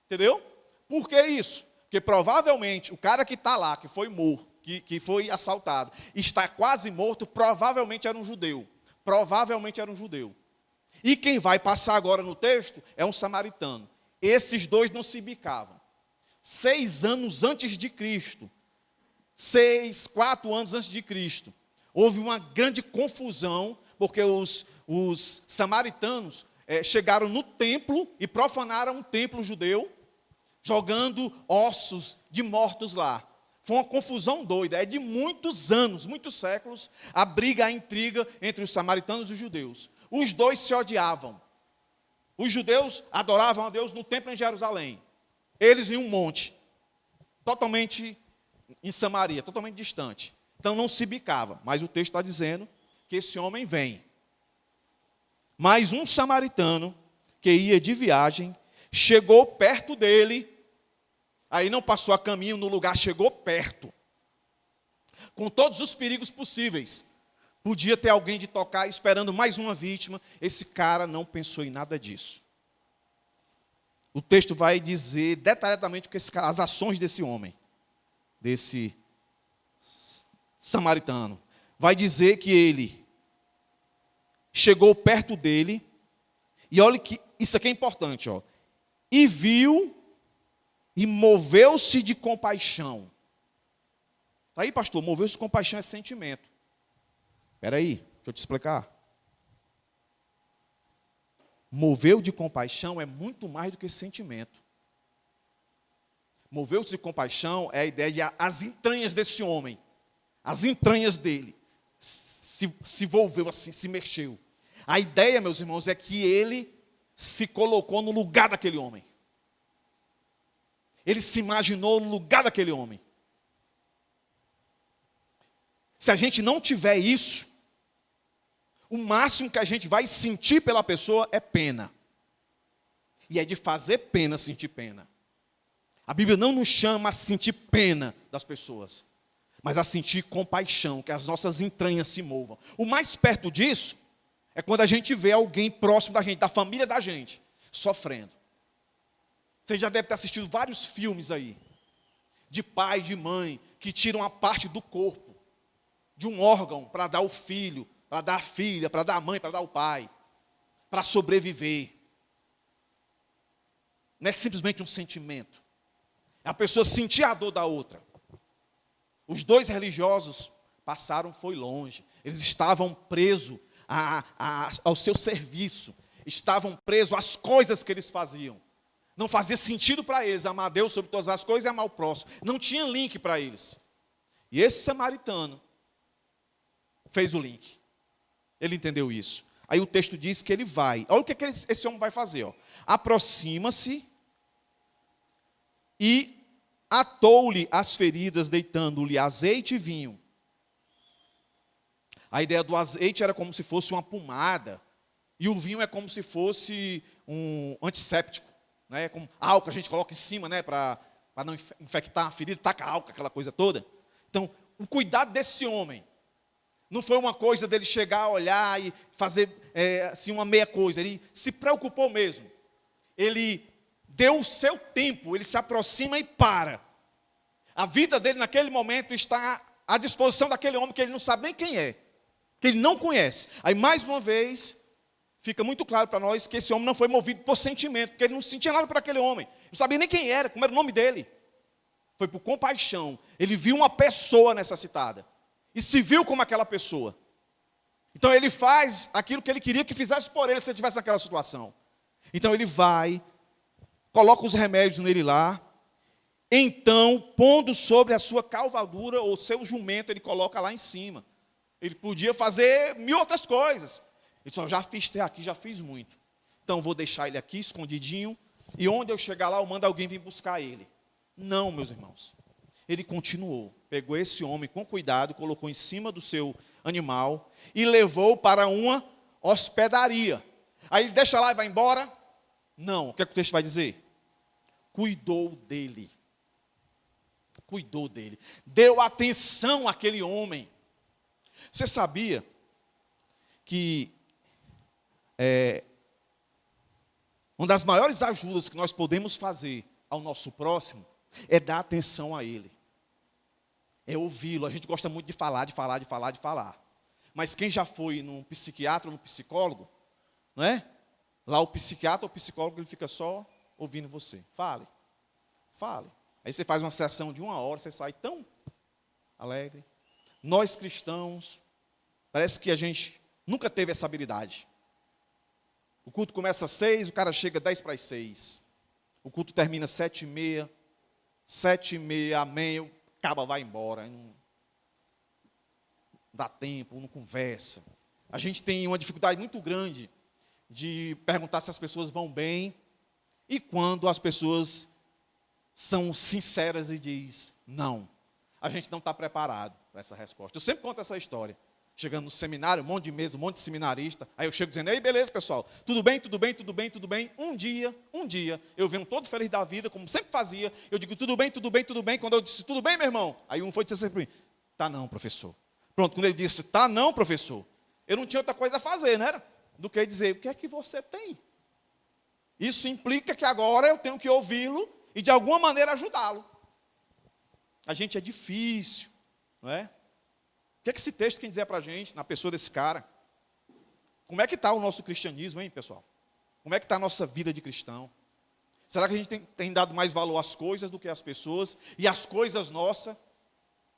Entendeu? Por que isso? Porque provavelmente o cara que está lá, que foi morto, que foi assaltado, está quase morto, provavelmente era um judeu. Provavelmente era um judeu. E quem vai passar agora no texto é um samaritano. Esses dois não se bicavam. 6 anos antes de Cristo, 4 anos antes de Cristo, houve uma grande confusão, porque os samaritanos chegaram no templo e profanaram um templo judeu, jogando ossos de mortos lá. Foi uma confusão doida, é de muitos anos, muitos séculos, a briga, a intriga entre os samaritanos e os judeus. Os dois se odiavam. Os judeus adoravam a Deus no templo em Jerusalém. Eles em um monte, totalmente em Samaria, totalmente distante. Então não se bicava, mas o texto está dizendo que esse homem vem. Mas um samaritano que ia de viagem, chegou perto dele, aí não passou a caminho no lugar, chegou perto, com todos os perigos possíveis. Podia ter alguém de tocar esperando mais uma vítima. Esse cara não pensou em nada disso. O texto vai dizer detalhadamente as ações desse homem, desse samaritano. Vai dizer que ele chegou perto dele, e olha que isso aqui é importante, ó, e viu e moveu-se de compaixão. Está aí, pastor? Moveu-se de compaixão é sentimento. Espera aí, deixa eu te explicar. Moveu de compaixão é muito mais do que sentimento. Moveu-se de compaixão é a ideia de as entranhas desse homem, as entranhas dele, se envolveu assim, se mexeu. A ideia, meus irmãos, é que ele se colocou no lugar daquele homem. Ele se imaginou no lugar daquele homem. Se a gente não tiver isso, o máximo que a gente vai sentir pela pessoa é pena. E é de fazer pena sentir pena. A Bíblia não nos chama a sentir pena das pessoas, mas a sentir compaixão, que as nossas entranhas se movam. O mais perto disso é quando a gente vê alguém próximo da gente, da família da gente, sofrendo. Você já deve ter assistido vários filmes aí, de pai, de mãe, que tiram a parte do corpo, de um órgão, para dar ao filho, para dar à filha, para dar à mãe, para dar ao pai, para sobreviver. Não é simplesmente um sentimento. É a pessoa sentir a dor da outra. Os dois religiosos passaram, foi longe. Eles estavam presos ao seu serviço. Estavam presos às coisas que eles faziam. Não fazia sentido para eles amar a Deus sobre todas as coisas e amar o próximo. Não tinha link para eles. E esse samaritano fez o link. Ele entendeu isso. Aí o texto diz que ele vai. Olha o que esse homem vai fazer. Ó. Aproxima-se e atou-lhe as feridas, deitando-lhe azeite e vinho. A ideia do azeite era como se fosse uma pomada. E o vinho é como se fosse um antisséptico. Né? Como álcool a gente coloca em cima, né? Para não infectar a ferida, taca álcool, aquela coisa toda. Então, o cuidado desse homem não foi uma coisa dele chegar, olhar e fazer assim, uma meia coisa. Ele se preocupou mesmo. Ele deu o seu tempo, ele se aproxima e para. A vida dele naquele momento está à disposição daquele homem que ele não sabe nem quem é, que ele não conhece. Aí, mais uma vez, fica muito claro para nós que esse homem não foi movido por sentimento, porque ele não sentia nada por aquele homem. Não sabia nem quem era, como era o nome dele. Foi por compaixão. Ele viu uma pessoa necessitada e se viu como aquela pessoa. Então ele faz aquilo que ele queria que fizesse por ele se ele estivesse naquela situação. Então ele vai, coloca os remédios nele lá, então, pondo sobre a sua cavalgadura ou seu jumento, ele coloca lá em cima. Ele podia fazer 1000 outras coisas. Ele disse, já fiz até aqui, já fiz muito. Então vou deixar ele aqui escondidinho, e onde eu chegar lá, eu mando alguém vir buscar ele. Não, meus irmãos. Ele continuou, pegou esse homem com cuidado, colocou em cima do seu animal e levou para uma hospedaria. Aí ele deixa lá e vai embora? Não, o que é que o texto vai dizer? Cuidou dele. Cuidou dele. Deu atenção àquele homem. Você sabia que uma das maiores ajudas que nós podemos fazer ao nosso próximo é dar atenção a ele. É ouvi-lo. A gente gosta muito de falar. Mas quem já foi num psiquiatra ou num psicólogo, não é? Lá o psiquiatra ou o psicólogo, ele fica só ouvindo você. Fale. Aí você faz uma sessão de 1 hora, você sai tão alegre. Nós cristãos, parece que a gente nunca teve essa habilidade. O culto começa às 6, o cara chega 10 para as 6. O culto termina às 7h30. 7h30, amém, o caba vai embora. Não dá tempo, não conversa. A gente tem uma dificuldade muito grande de perguntar se as pessoas vão bem. E quando as pessoas são sinceras e diz não, a gente não está preparado para essa resposta. Eu sempre conto essa história. Chegando no seminário, um monte de mesa, um monte de seminarista, aí eu chego dizendo, ei, beleza, pessoal, tudo bem. Um dia, eu venho todo feliz da vida, como sempre fazia, eu digo, tudo bem, quando eu disse, tudo bem, meu irmão? Aí um foi dizer sempre para mim, tá não, professor. Pronto, quando ele disse, tá não, professor, eu não tinha outra coisa a fazer, não era? Do que dizer, o que é que você tem? Isso implica que agora eu tenho que ouvi-lo e de alguma maneira ajudá-lo. A gente é difícil, não é? O que é que esse texto quer dizer para a gente, na pessoa desse cara? Como é que está o nosso cristianismo, hein, pessoal? Como é que está a nossa vida de cristão? Será que a gente tem dado mais valor às coisas do que às pessoas? E às coisas nossas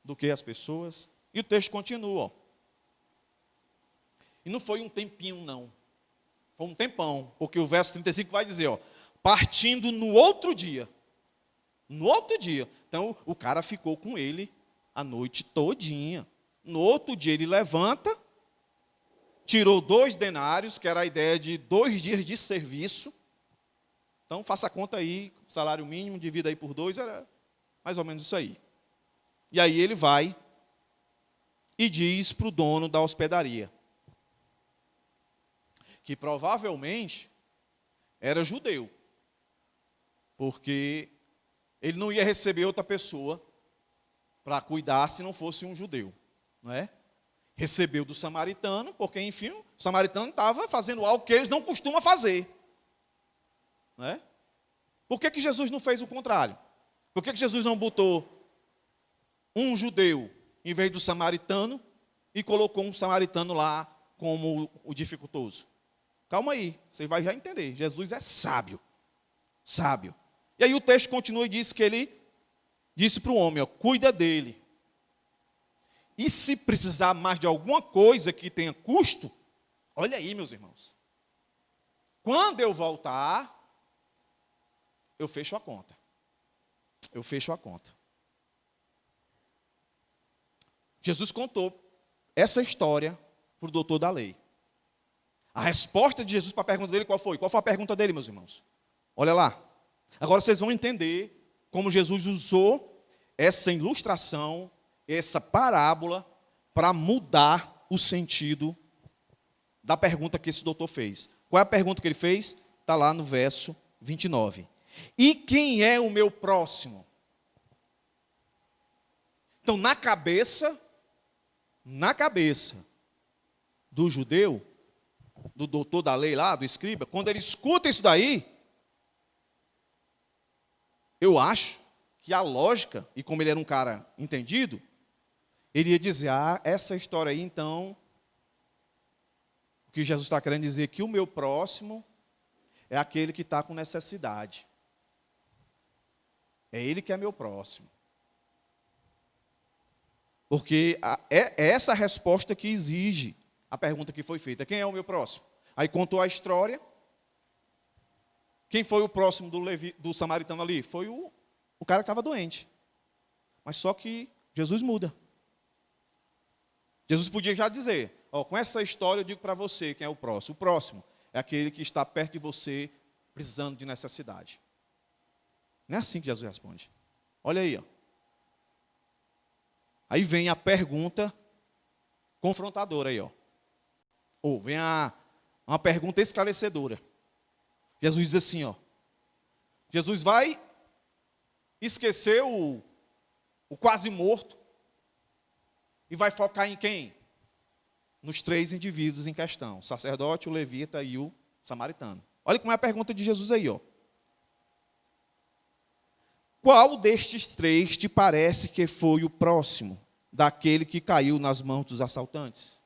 do que às pessoas? E o texto continua, ó. E não foi um tempinho, não. Foi um tempão, porque o verso 35 vai dizer, ó, partindo no outro dia. No outro dia. Então, o cara ficou com ele a noite todinha. No outro dia ele levanta, tirou 2 denários, que era a ideia de 2 dias de serviço. Então faça a conta aí, salário mínimo, divida aí por 2, era mais ou menos isso aí. E aí ele vai e diz para o dono da hospedaria, que provavelmente era judeu, porque ele não ia receber outra pessoa para cuidar se não fosse um judeu. Não é? Recebeu do samaritano, porque, enfim, o samaritano estava fazendo algo que eles não costumam fazer. Não é? Por que Jesus não fez o contrário? Por que Jesus não botou um judeu em vez do samaritano e colocou um samaritano lá como o dificultoso? Calma aí, você vai já entender. Jesus é sábio. Sábio. E aí o texto continua e diz que ele disse para o homem, ó, cuida dele. E se precisar mais de alguma coisa que tenha custo, olha aí, meus irmãos. Quando eu voltar, eu fecho a conta. Eu fecho a conta. Jesus contou essa história para o doutor da lei. A resposta de Jesus para a pergunta dele qual foi? Qual foi a pergunta dele, meus irmãos? Olha lá. Agora vocês vão entender como Jesus usou essa ilustração, essa parábola, para mudar o sentido da pergunta que esse doutor fez. Qual é a pergunta que ele fez? Está lá no verso 29. E quem é o meu próximo? Então, na cabeça do judeu, do doutor da lei lá, do escriba, quando ele escuta isso daí, eu acho que a lógica, e como ele era um cara entendido, ele ia dizer, essa história aí, então, o que Jesus está querendo dizer é que o meu próximo é aquele que está com necessidade. É ele que é meu próximo. Porque é essa resposta que exige a pergunta que foi feita. Quem é o meu próximo? Aí contou a história. Quem foi o próximo do samaritano ali? Foi o cara que estava doente. Mas só que Jesus muda. Jesus podia já dizer, com essa história eu digo para você quem é o próximo. O próximo é aquele que está perto de você, precisando de necessidade. Não é assim que Jesus responde. Olha aí, Aí vem a pergunta confrontadora aí, Ou vem uma pergunta esclarecedora. Jesus diz assim, Jesus vai esquecer o quase morto e vai focar em quem? Nos 3 indivíduos em questão, o sacerdote, o levita e o samaritano. Olha como é a pergunta de Jesus aí, Qual destes 3 te parece que foi o próximo daquele que caiu nas mãos dos assaltantes?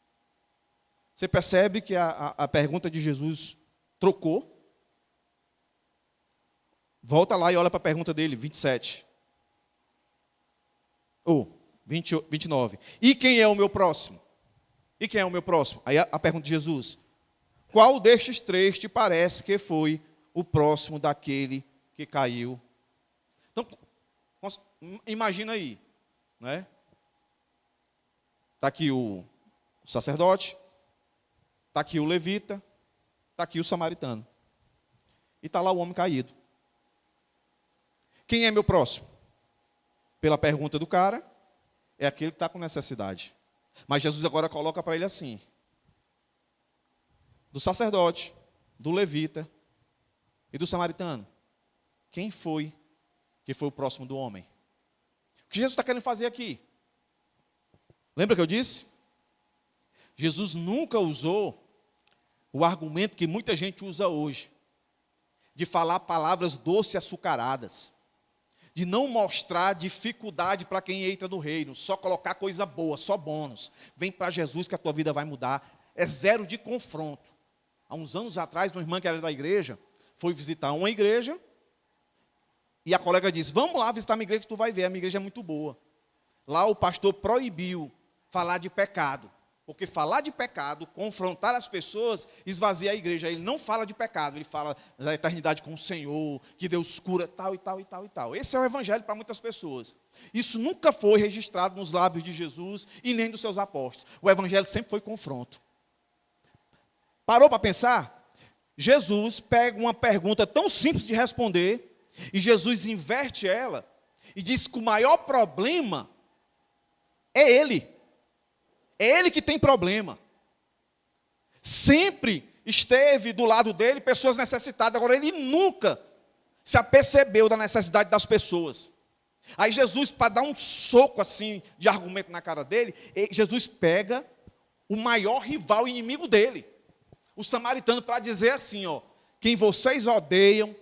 Você percebe que a pergunta de Jesus trocou? Volta lá e olha para a pergunta dele, 27. 29. E quem é o meu próximo? E quem é o meu próximo? Aí a pergunta de Jesus. Qual destes 3 te parece que foi o próximo daquele que caiu? Então, imagina aí, né? Está aqui o sacerdote, está aqui o levita, está aqui o samaritano. E está lá o homem caído. Quem é meu próximo? Pela pergunta do cara, é aquele que está com necessidade. Mas Jesus agora coloca para ele assim: do sacerdote, do levita e do samaritano, quem foi que foi o próximo do homem? O que Jesus está querendo fazer aqui? Lembra que eu disse? Jesus nunca usou o argumento que muita gente usa hoje, de falar palavras doces e açucaradas, de não mostrar dificuldade para quem entra no reino, só colocar coisa boa, só bônus. Vem para Jesus que a tua vida vai mudar. É zero de confronto. Há uns anos atrás, uma irmã que era da igreja, foi visitar uma igreja, e a colega disse, vamos lá visitar a minha igreja que tu vai ver, a minha igreja é muito boa. Lá o pastor proibiu falar de pecado, porque falar de pecado, confrontar as pessoas, esvazia a igreja. Ele não fala de pecado, ele fala da eternidade com o Senhor, que Deus cura, tal e tal e tal e tal. Esse é o evangelho para muitas pessoas. Isso nunca foi registrado nos lábios de Jesus e nem dos seus apóstolos. O evangelho sempre foi confronto. Parou para pensar? Jesus pega uma pergunta tão simples de responder, e Jesus inverte ela, e diz que o maior problema é ele. É ele que tem problema. Sempre esteve do lado dele pessoas necessitadas. Agora, ele nunca se apercebeu da necessidade das pessoas. Aí Jesus, para dar um soco assim de argumento na cara dele, Jesus pega o maior rival e inimigo dele, o samaritano, para dizer assim, quem vocês odeiam,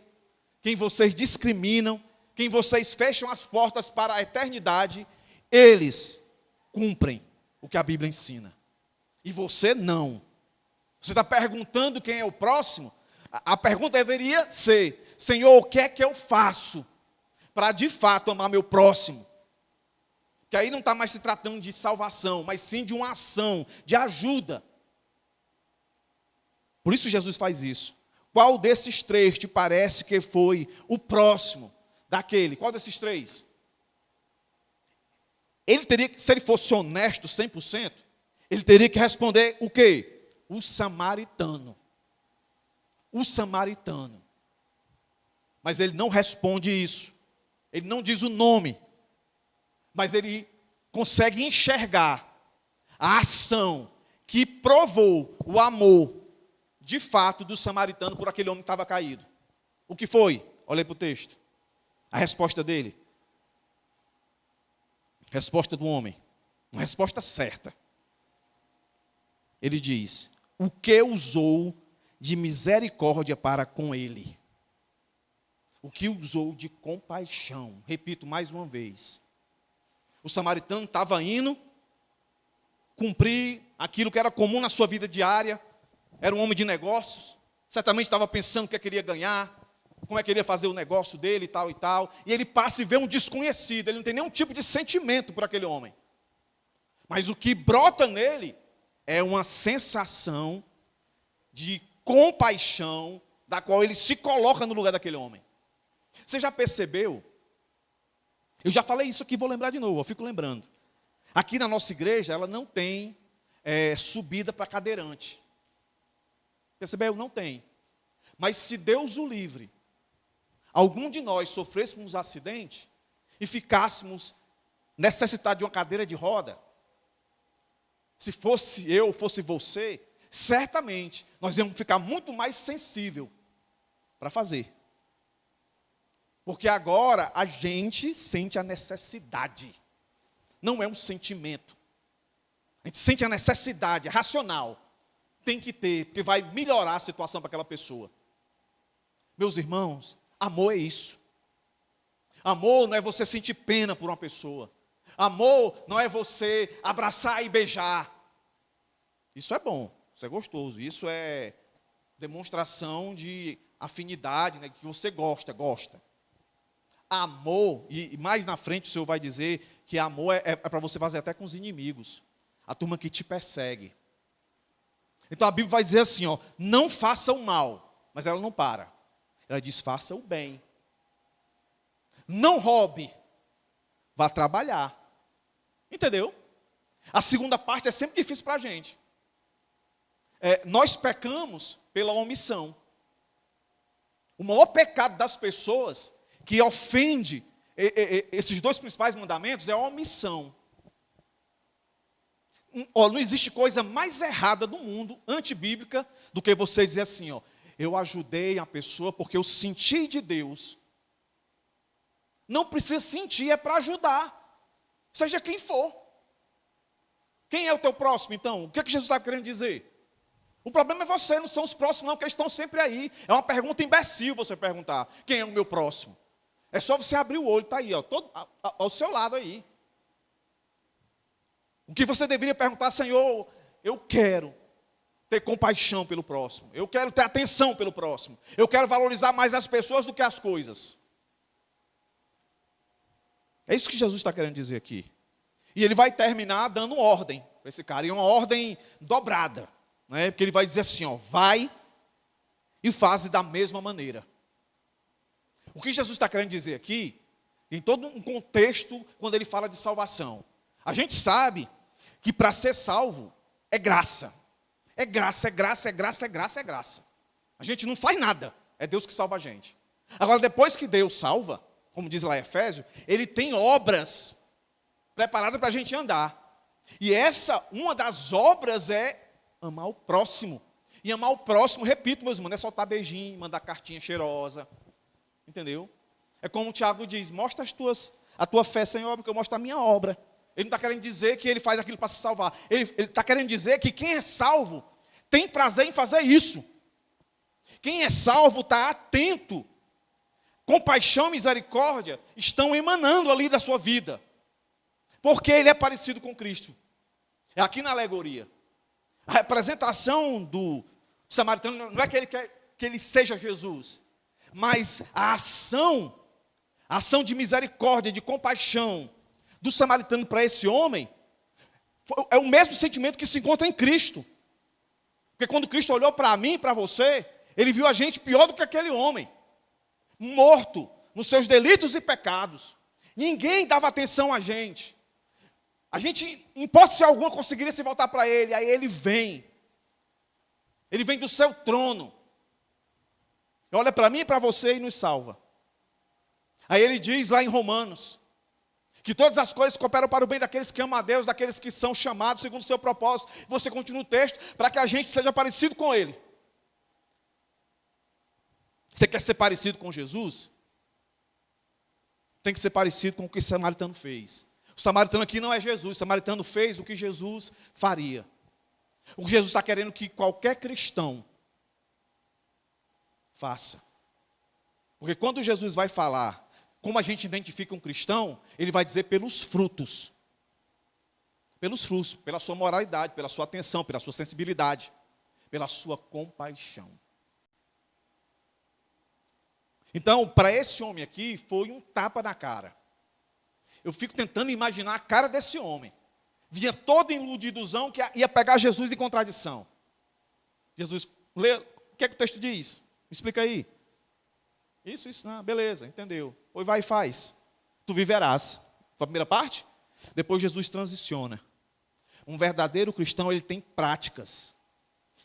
quem vocês discriminam, quem vocês fecham as portas para a eternidade, eles cumprem o que a Bíblia ensina. E você não. Você está perguntando quem é o próximo? A pergunta deveria ser, Senhor, o que é que eu faço para de fato amar meu próximo? Que aí não está mais se tratando de salvação, mas sim de uma ação, de ajuda. Por isso Jesus faz isso. Qual desses três te parece que foi o próximo daquele? Qual desses três? Ele teria que, se ele fosse honesto 100%, ele teria que responder o quê? O samaritano. O samaritano. Mas ele não responde isso. Ele não diz o nome. Mas ele consegue enxergar a ação que provou o amor, de fato, do samaritano por aquele homem que estava caído. O que foi? Olha aí para o texto. A resposta dele. Resposta do homem. Uma resposta certa. Ele diz: o que usou de misericórdia para com ele? O que usou de compaixão? Repito mais uma vez. O samaritano estava indo cumprir aquilo que era comum na sua vida diária. Era um homem de negócios. Certamente estava pensando o que queria ganhar, como é que ele ia fazer o negócio dele e tal e tal. E ele passa e vê um desconhecido. Ele não tem nenhum tipo de sentimento por aquele homem. Mas o que brota nele é uma sensação de compaixão, da qual ele se coloca no lugar daquele homem. Você já percebeu? Eu já falei isso aqui, vou lembrar de novo, eu fico lembrando. Aqui na nossa igreja, ela não tem subida para cadeirante. Percebeu? Não tem. Mas se Deus o livre, algum de nós sofrêssemos um acidente e ficássemos necessitados de uma cadeira de roda, se fosse eu, fosse você, certamente nós íamos ficar muito mais sensível para fazer. Porque agora a gente sente a necessidade. Não é um sentimento. A gente sente a necessidade, é racional. Tem que ter, porque vai melhorar a situação para aquela pessoa. Meus irmãos, amor é isso. Amor não é você sentir pena por uma pessoa. Amor não é você abraçar e beijar. Isso é bom, isso é gostoso. Isso é demonstração de afinidade, né, que você gosta. Amor, e mais na frente o Senhor vai dizer que amor é para você fazer até com os inimigos. A turma que te persegue. Então a Bíblia vai dizer assim, ó, não faça o mal, mas ela não para. Ela diz, faça o bem. Não roube, vá trabalhar. Entendeu? A segunda parte é sempre difícil para a gente. Nós pecamos pela omissão. O maior pecado das pessoas que ofende esses dois principais mandamentos é a omissão. Não existe coisa mais errada do mundo, antibíblica, do que você dizer assim, ó, eu ajudei a pessoa porque eu senti de Deus. Não precisa sentir, é para ajudar. Seja quem for. Quem é o teu próximo, então? O que é que Jesus está querendo dizer? O problema é você, não são os próximos, não, porque eles estão sempre aí. É uma pergunta imbecil você perguntar, quem é o meu próximo? É só você abrir o olho, está aí, ó, ao seu lado aí. O que você deveria perguntar, Senhor, eu quero ter compaixão pelo próximo. Eu quero ter atenção pelo próximo. Eu quero valorizar mais as pessoas do que as coisas. É isso que Jesus está querendo dizer aqui. E ele vai terminar dando ordem para esse cara. E uma ordem dobrada. Né? Porque ele vai dizer assim, ó, vai e faz da mesma maneira. O que Jesus está querendo dizer aqui, em todo um contexto, quando ele fala de salvação. A gente sabe que para ser salvo é graça. É graça, é graça, é graça, é graça, é graça. A gente não faz nada, é Deus que salva a gente. Agora, depois que Deus salva, como diz lá em Efésios, ele tem obras preparadas para a gente andar. E uma das obras é amar o próximo. E amar o próximo, repito, meus irmãos, não é soltar beijinho, mandar cartinha cheirosa. Entendeu? É como o Tiago diz, mostra a tua fé sem obra, que eu mostro a minha obra. Ele não está querendo dizer que ele faz aquilo para se salvar. Ele está querendo dizer que quem é salvo tem prazer em fazer isso. Quem é salvo está atento. Compaixão e misericórdia estão emanando ali da sua vida. Porque ele é parecido com Cristo. É aqui na alegoria. A representação do samaritano não é que ele quer que ele seja Jesus. Mas a ação de misericórdia, de compaixão do samaritano para esse homem, é o mesmo sentimento que se encontra em Cristo. Porque quando Cristo olhou para mim e para você, Ele viu a gente pior do que aquele homem, morto nos seus delitos e pecados. Ninguém dava atenção a gente. A gente, em hipótese alguma, conseguiria se voltar para ele. Aí ele vem. Ele vem do seu trono. Olha para mim e para você e nos salva. Aí ele diz lá em Romanos, que todas as coisas cooperam para o bem daqueles que amam a Deus, daqueles que são chamados segundo o seu propósito. Você continua o texto, para que a gente seja parecido com ele. Você quer ser parecido com Jesus? Tem que ser parecido com o que o samaritano fez. O samaritano aqui não é Jesus, o samaritano fez o que Jesus faria. O que Jesus está querendo que qualquer cristão faça. Porque quando Jesus vai falar como a gente identifica um cristão, ele vai dizer pelos frutos. Pelos frutos, pela sua moralidade, pela sua atenção, pela sua sensibilidade, pela sua compaixão. Então, para esse homem aqui, foi um tapa na cara. Eu fico tentando imaginar a cara desse homem. Vinha todo iludidozão que ia pegar Jesus em contradição. Jesus, lê, o que é que o texto diz? Me explica aí. Isso, não, beleza, entendeu. Pois vai e faz. Tu viverás. Foi a primeira parte? Depois Jesus transiciona. Um verdadeiro cristão, ele tem práticas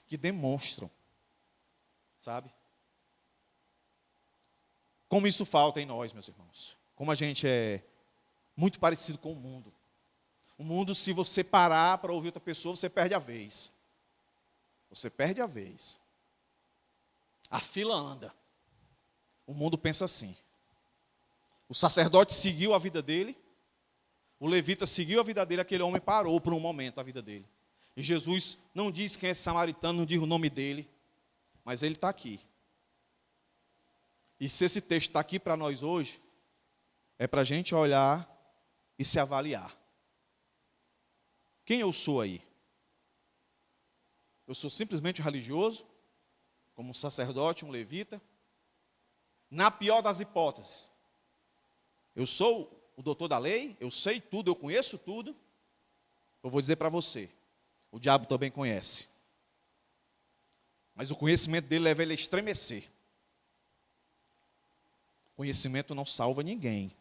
que demonstram. Sabe? Como isso falta em nós, meus irmãos. Como a gente é muito parecido com o mundo. O mundo, se você parar para ouvir outra pessoa, você perde a vez. Você perde a vez. A fila anda. O mundo pensa assim. O sacerdote seguiu a vida dele. O levita seguiu a vida dele. Aquele homem parou por um momento a vida dele. E Jesus não diz quem é samaritano, não diz o nome dele. Mas ele está aqui. E se esse texto está aqui para nós hoje, é para a gente olhar e se avaliar. Quem eu sou aí? Eu sou simplesmente um religioso, como um sacerdote, um levita? Na pior das hipóteses, eu sou o doutor da lei, eu sei tudo, eu conheço tudo. Eu vou dizer para você, o diabo também conhece. Mas o conhecimento dele leva ele a estremecer. Conhecimento não salva ninguém.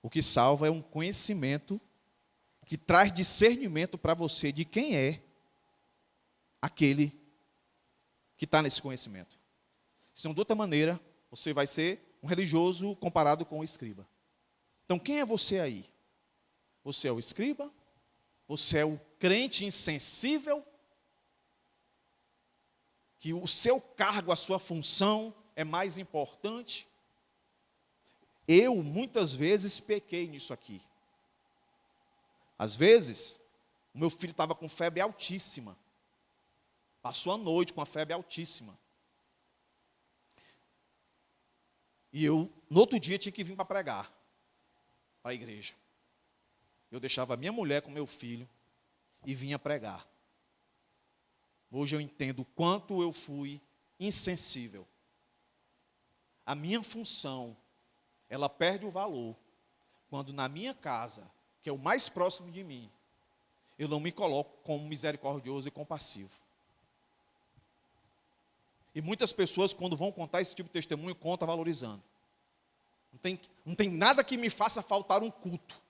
O que salva é um conhecimento que traz discernimento para você de quem é aquele que está nesse conhecimento. Senão, de outra maneira, você vai ser um religioso comparado com o escriba. Então, quem é você aí? Você é o escriba? Você é o crente insensível? Que o seu cargo, a sua função é mais importante? Eu, muitas vezes, pequei nisso aqui. Às vezes, o meu filho estava com febre altíssima. Passou a noite com a febre altíssima. E eu, no outro dia, tinha que vir para pregar, para a igreja. Eu deixava a minha mulher com meu filho e vinha pregar. Hoje eu entendo o quanto eu fui insensível. A minha função, ela perde o valor quando na minha casa, que é o mais próximo de mim, eu não me coloco como misericordioso e compassivo. E muitas pessoas, quando vão contar esse tipo de testemunho, contam valorizando. Não tem nada que me faça faltar um culto.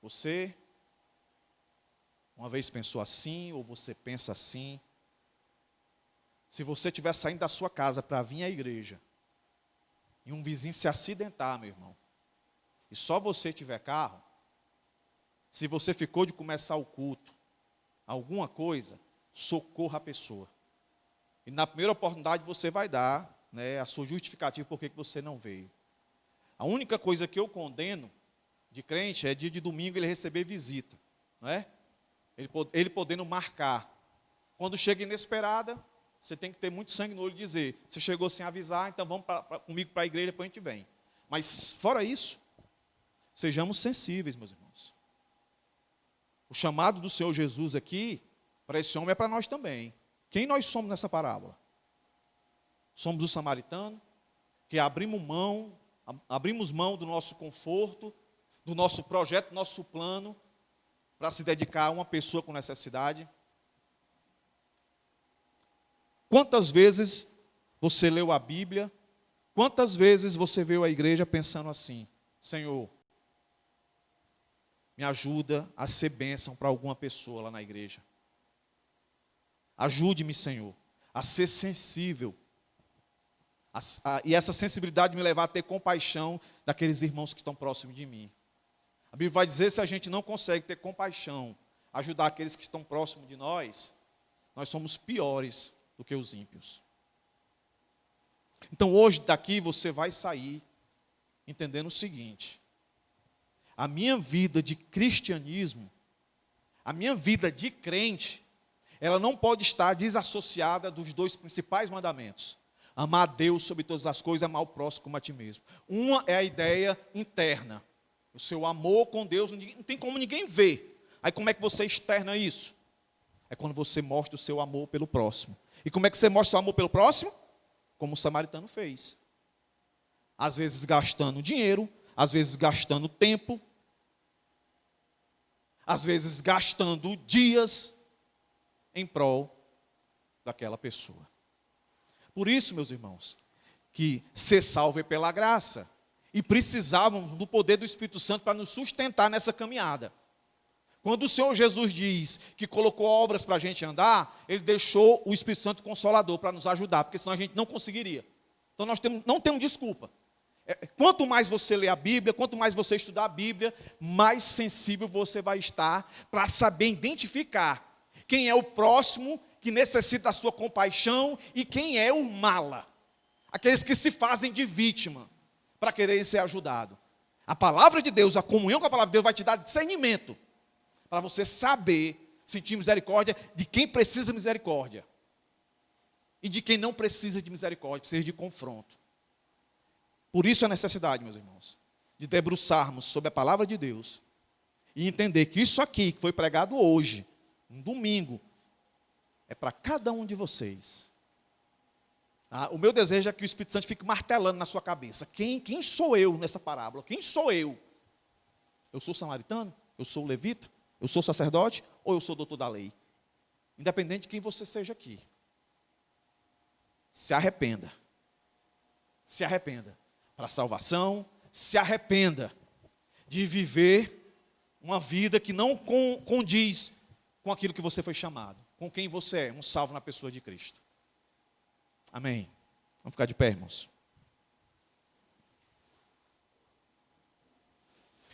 Você, uma vez pensou assim, ou você pensa assim. Se você estiver saindo da sua casa para vir à igreja, e um vizinho se acidentar, meu irmão, e só você tiver carro, se você ficou de começar o culto, alguma coisa, socorra a pessoa. E na primeira oportunidade você vai dar, né, a sua justificativa por que você não veio. A única coisa que eu condeno de crente é dia de domingo ele receber visita, não é? Ele podendo marcar. Quando chega inesperada, você tem que ter muito sangue no olho e dizer, você chegou sem avisar, então vamos comigo para a igreja, depois a gente vem. Mas fora isso, sejamos sensíveis, meus irmãos. O chamado do Senhor Jesus aqui, para esse homem, é para nós também. Quem nós somos nessa parábola? Somos o samaritano, que abrimos mão do nosso conforto, do nosso projeto, do nosso plano, para se dedicar a uma pessoa com necessidade? Quantas vezes você leu a Bíblia? Quantas vezes você veio à igreja pensando assim: Senhor, me ajuda a ser bênção para alguma pessoa lá na igreja. Ajude-me, Senhor, a ser sensível. E essa sensibilidade me levar a ter compaixão daqueles irmãos que estão próximos de mim. A Bíblia vai dizer, se a gente não consegue ter compaixão, ajudar aqueles que estão próximos de nós somos piores do que os ímpios. Então hoje daqui você vai sair entendendo o seguinte: a minha vida de cristianismo, a minha vida de crente, ela não pode estar desassociada dos dois principais mandamentos: amar a Deus sobre todas as coisas e amar o próximo como a ti mesmo. Uma é a ideia interna, o seu amor com Deus, não tem como ninguém ver. Aí como é que você externa isso? É quando você mostra o seu amor pelo próximo. E como é que você mostra o seu amor pelo próximo? Como o samaritano fez. Às vezes gastando dinheiro, às vezes gastando tempo, às vezes gastando dias em prol daquela pessoa. Por isso, meus irmãos, que ser salvo é pela graça, e precisávamos do poder do Espírito Santo para nos sustentar nessa caminhada. Quando o Senhor Jesus diz que colocou obras para a gente andar, Ele deixou o Espírito Santo Consolador para nos ajudar, porque senão a gente não conseguiria. Então nós não temos desculpa. Quanto mais você ler a Bíblia, quanto mais você estudar a Bíblia, mais sensível você vai estar para saber identificar quem é o próximo que necessita da sua compaixão e quem é o mala. Aqueles que se fazem de vítima para quererem ser ajudados. A palavra de Deus, a comunhão com a palavra de Deus vai te dar discernimento para você saber sentir misericórdia de quem precisa de misericórdia e de quem não precisa de misericórdia, precisa de confronto. Por isso a necessidade, meus irmãos, de debruçarmos sobre a palavra de Deus e entender que isso aqui que foi pregado hoje, um domingo, é para cada um de vocês. O meu desejo é que o Espírito Santo fique martelando na sua cabeça. Quem sou eu nessa parábola? Quem sou eu? Eu sou samaritano? Eu sou levita? Eu sou sacerdote? Ou eu sou doutor da lei? Independente de quem você seja aqui. Se arrependa. Se arrependa para a salvação. Se arrependa de viver uma vida que não condiz com aquilo que você foi chamado. Com quem você é, um salvo na pessoa de Cristo. Amém. Vamos ficar de pé, irmãos.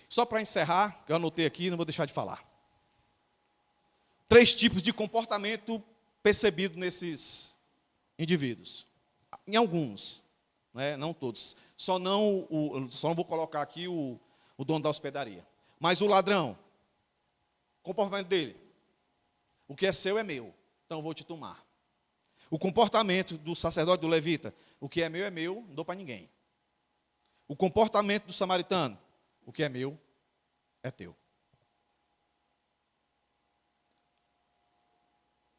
Só para encerrar, que eu anotei aqui, não vou deixar de falar. 3 tipos de comportamento percebido nesses indivíduos. Em alguns, né, não todos. Só não vou colocar aqui o dono da hospedaria. Mas o ladrão, o comportamento dele: o que é seu é meu, então eu vou te tomar. O comportamento do sacerdote, do levita: o que é meu, não dou para ninguém. O comportamento do samaritano: o que é meu é teu.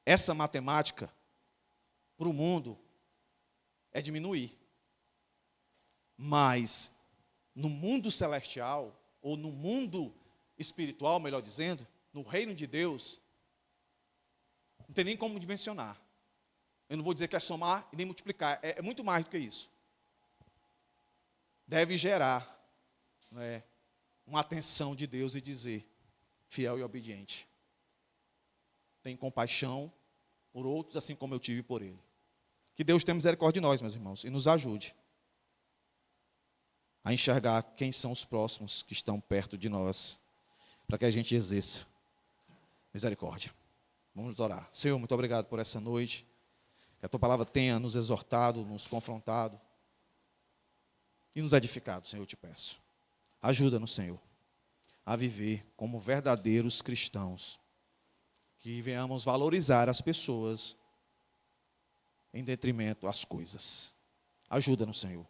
Essa matemática, para o mundo, é diminuir. Mas, no mundo celestial, ou no mundo espiritual, melhor dizendo, no reino de Deus, não tem nem como dimensionar. Eu não vou dizer que é somar e nem multiplicar, é muito mais do que isso. Deve gerar, né, uma atenção de Deus e dizer: fiel e obediente. Tem compaixão por outros, assim como eu tive por ele. Que Deus tenha misericórdia de nós, meus irmãos, e nos ajude a enxergar quem são os próximos que estão perto de nós, para que a gente exerça misericórdia. Vamos orar. Senhor, muito obrigado por essa noite. Que a Tua palavra tenha nos exortado, nos confrontado e nos edificado, Senhor, eu te peço. Ajuda-nos, Senhor, a viver como verdadeiros cristãos. Que venhamos valorizar as pessoas em detrimento às coisas. Ajuda-nos, Senhor.